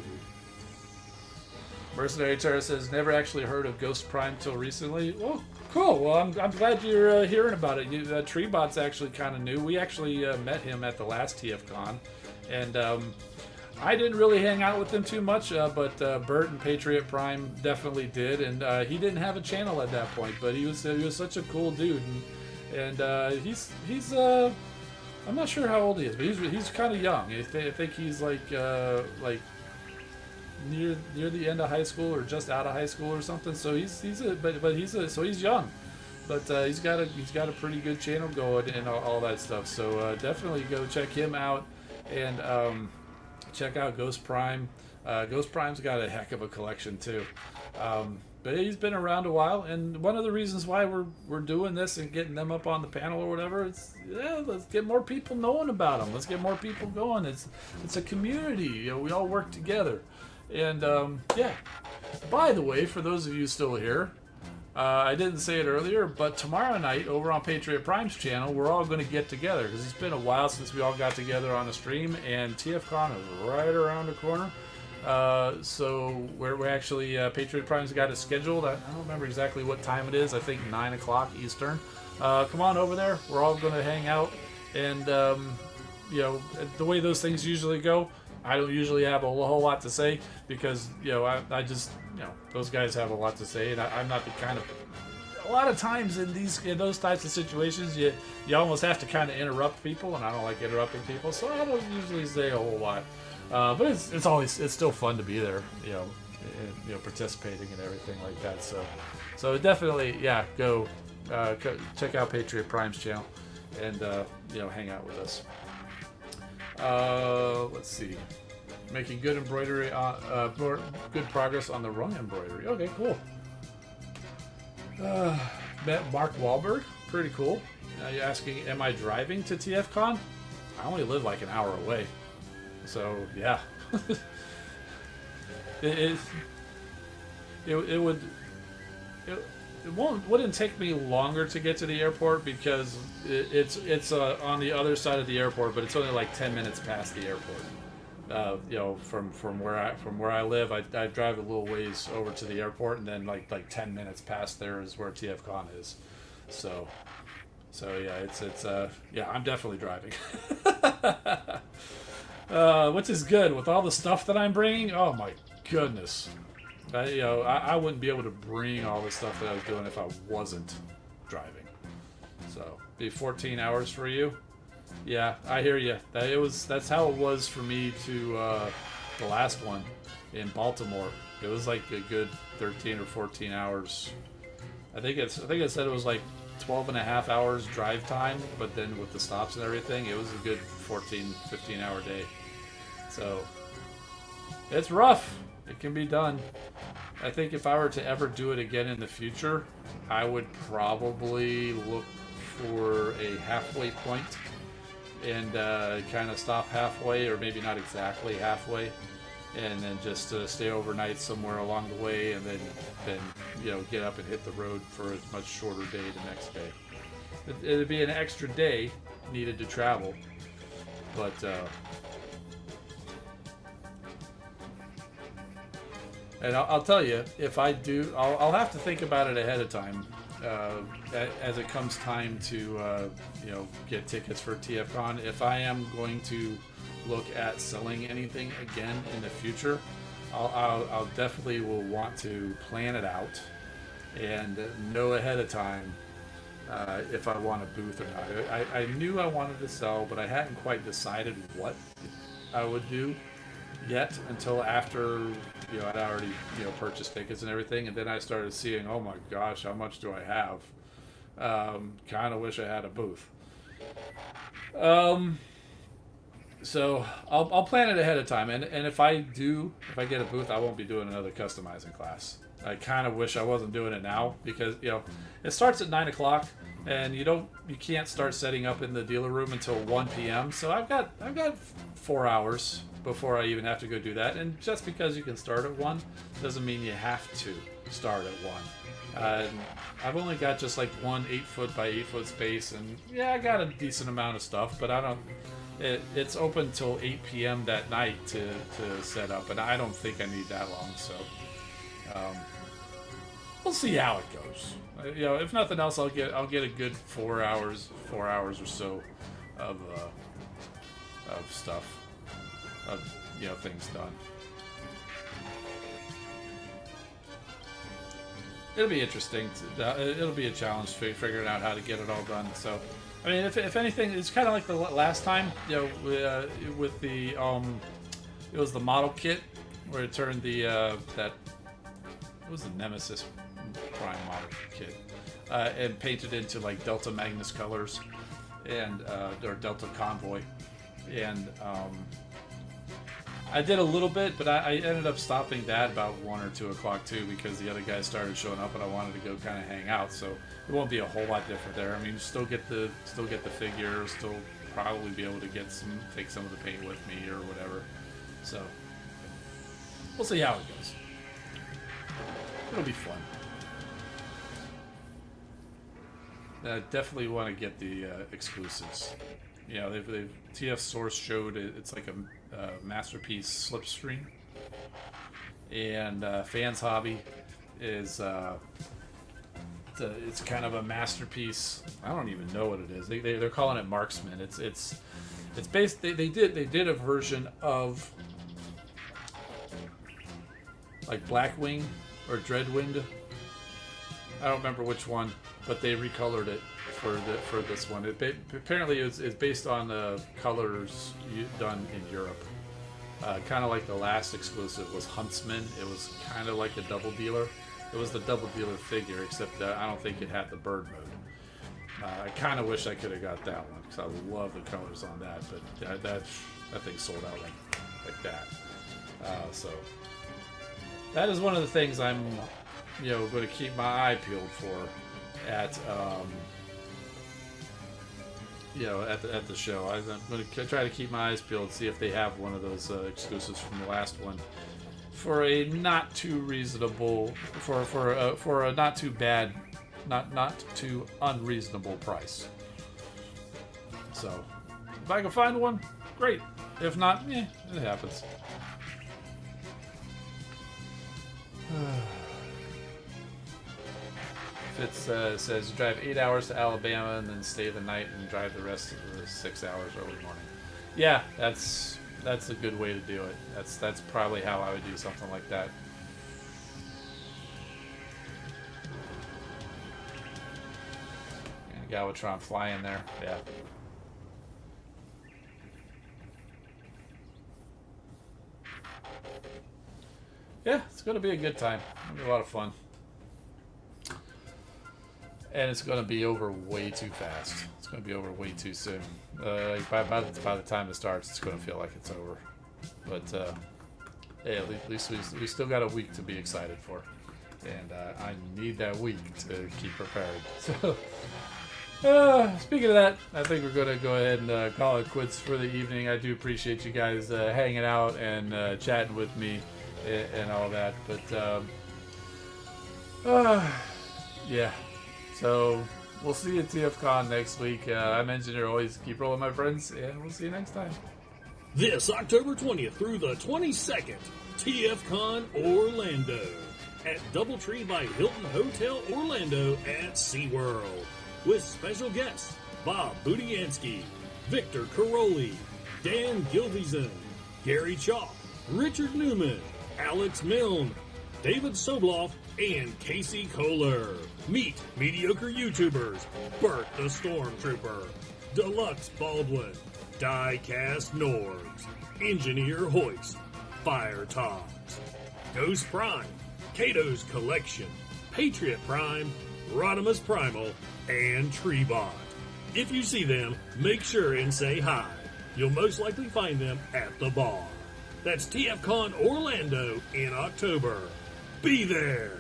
Mercenary Terror says, never actually heard of Ghost Prime till recently. Well, cool. Well, I'm glad you're hearing about it. Treebot's actually kind of new. We actually met him at the last TFCon, and I didn't really hang out with him too much, but Bert and Patriot Prime definitely did, and he didn't have a channel at that point, but he was such a cool dude, and he's I'm not sure how old he is, but he's kind of young. I think he's like near the end of high school or just out of high school or something. So he's young, but he's got a pretty good channel going and all that stuff. So definitely go check him out and check out Ghost Prime. Ghost Prime's got a heck of a collection too. But he's been around a while, and one of the reasons why we're doing this and getting them up on the panel or whatever, let's get more people knowing about them. Let's get more people going. It's a community. We all work together. And yeah. By the way, for those of you still here, I didn't say it earlier, but tomorrow night over on Patriot Prime's channel, we're all going to get together because it's been a while since we all got together on a stream, and Tfcon is right around the corner. So we're actually Patriot Prime's got it scheduled. I don't remember exactly what time it is. I think 9 o'clock Eastern. Come on over there. We're all going to hang out, and the way those things usually go, I don't usually have a whole lot to say because I just those guys have a lot to say, and I'm not the kind of. A lot of times in those types of situations, you almost have to kind of interrupt people, and I don't like interrupting people, so I don't usually say a whole lot. But it's still fun to be there, participating and everything like that. So definitely, yeah, go check out Patriot Prime's channel and hang out with us. Let's see, making good embroidery, good progress on the rung embroidery. Okay, cool. Met Mark Wahlberg, pretty cool. You're asking, am I driving to TFCon? I only live like an hour away. So yeah, it wouldn't take me longer to get to the airport because it's on the other side of the airport, but it's only like 10 minutes past the airport. From where I live, I drive a little ways over to the airport, and then like 10 minutes past there is where TFCon is. So yeah, I'm definitely driving. Which is good with all the stuff that I'm bringing. Oh my goodness, I wouldn't be able to bring all the stuff that I was doing if I wasn't driving. So be 14 hours for you. Yeah, I hear you. That's how it was for me to the last one in Baltimore. It was like a good 13 or 14 hours. I think it said it was like 12 and a half hours drive time, but then with the stops and everything, it was a good 14, 15 hour day. So it's rough. It can be done. I think if I were to ever do it again in the future, I would probably look for a halfway point and kind of stop halfway, or maybe not exactly halfway, and then just stay overnight somewhere along the way, and then get up and hit the road for a much shorter day the next day. It'd be an extra day needed to travel, but and I'll tell you, if I do, I'll have to think about it ahead of time as it comes time to get tickets for TFCon. If I am going to look at selling anything again in the future, I'll definitely will want to plan it out and know ahead of time if I want a booth or not. I knew I wanted to sell, but I hadn't quite decided what I would do yet until after I'd already purchased tickets and everything, and then I started seeing, oh my gosh, how much do I have? Kind of wish I had a booth. So I'll plan it ahead of time, and if I get a booth, I won't be doing another customizing class. I kind of wish I wasn't doing it now because it starts at 9 o'clock, and you can't start setting up in the dealer room until 1 p.m. So I've got 4 hours before I even have to go do that. And just because you can start at 1 doesn't mean you have to start at 1. I've only got just like one 8-foot by 8-foot space, and yeah, I got a decent amount of stuff, but I don't. It's open till 8 p.m. that night to set up, and I don't think I need that long. So we'll see how it goes. If nothing else, I'll get a good 4 hours or so of stuff. things done. It'll be interesting. It'll be a challenge figuring out how to get it all done. So, I mean, if anything, it's kind of like the last time, with the it was the model kit where it turned the it was the Nemesis Prime model kit and painted into like Delta Magnus colors and or Delta Convoy, and I did a little bit, but I ended up stopping that about 1 or 2 o'clock too, because the other guys started showing up and I wanted to go kind of hang out. So it won't be a whole lot different there. I mean, still get the figure, still probably be able to take some of the paint with me or whatever. So we'll see how it goes. It'll be fun. I definitely want to get the exclusives. They've TF Source showed it's like a Masterpiece slipstream, and Fans Hobby is it's kind of a Masterpiece. I don't even know what it is. They're calling it Marksman. It's based. They did a version of like Blackwing or Dreadwind. I don't remember which one, but they recolored it for this one. Apparently it's based on the colors done in Europe. Kind of like the last exclusive was Huntsman. It was kind of like a double dealer. It was the double dealer figure, except I don't think it had the bird mode. I kind of wish I could have got that one because I love the colors on that, but that thing sold out like that. So that is one of the things I'm going to keep my eye peeled for at at the show. I'm going to try to keep my eyes peeled, see if they have one of those exclusives from the last one for a not too reasonable, for a not too bad, not too unreasonable price. So if I can find one, great. If not, it happens. Fitz says drive 8 hours to Alabama and then stay the night and drive the rest of the 6 hours early morning. Yeah, that's a good way to do it. That's probably how I would do something like that. And Galvatron flying there, yeah. Yeah, it's going to be a good time. It'll be a lot of fun. And it's going to be over way too fast. It's going to be over way too soon. By the time it starts, it's going to feel like it's over. But hey, at least we still got a week to be excited for. And I need that week to keep prepared. So, speaking of that, I think we're going to go ahead and call it quits for the evening. I do appreciate you guys hanging out and chatting with me and all that. But, yeah. So, we'll see you at TFCon next week. I'm Engineer Hoist. Keep rolling, my friends, and we'll see you next time. This October 20th through the 22nd, TFCon Orlando at Doubletree by Hilton Hotel Orlando at SeaWorld with special guests Bob Budiansky, Victor Caroli, Dan Gilvison, Gary Chalk, Richard Newman, Alex Milne, David Sobloff, and Casey Kohler. Meet mediocre YouTubers Bert the Stormtrooper, Deluxe Baldwin, Diecast Norbs, Engineer Hoist, Fire Tops, Ghost Prime, Kato's Collection, Patriot Prime, Rodimus Primal, and Treebot. If you see them, make sure and say hi. You'll most likely find them at the bar. That's TFCon Orlando in October. Be there!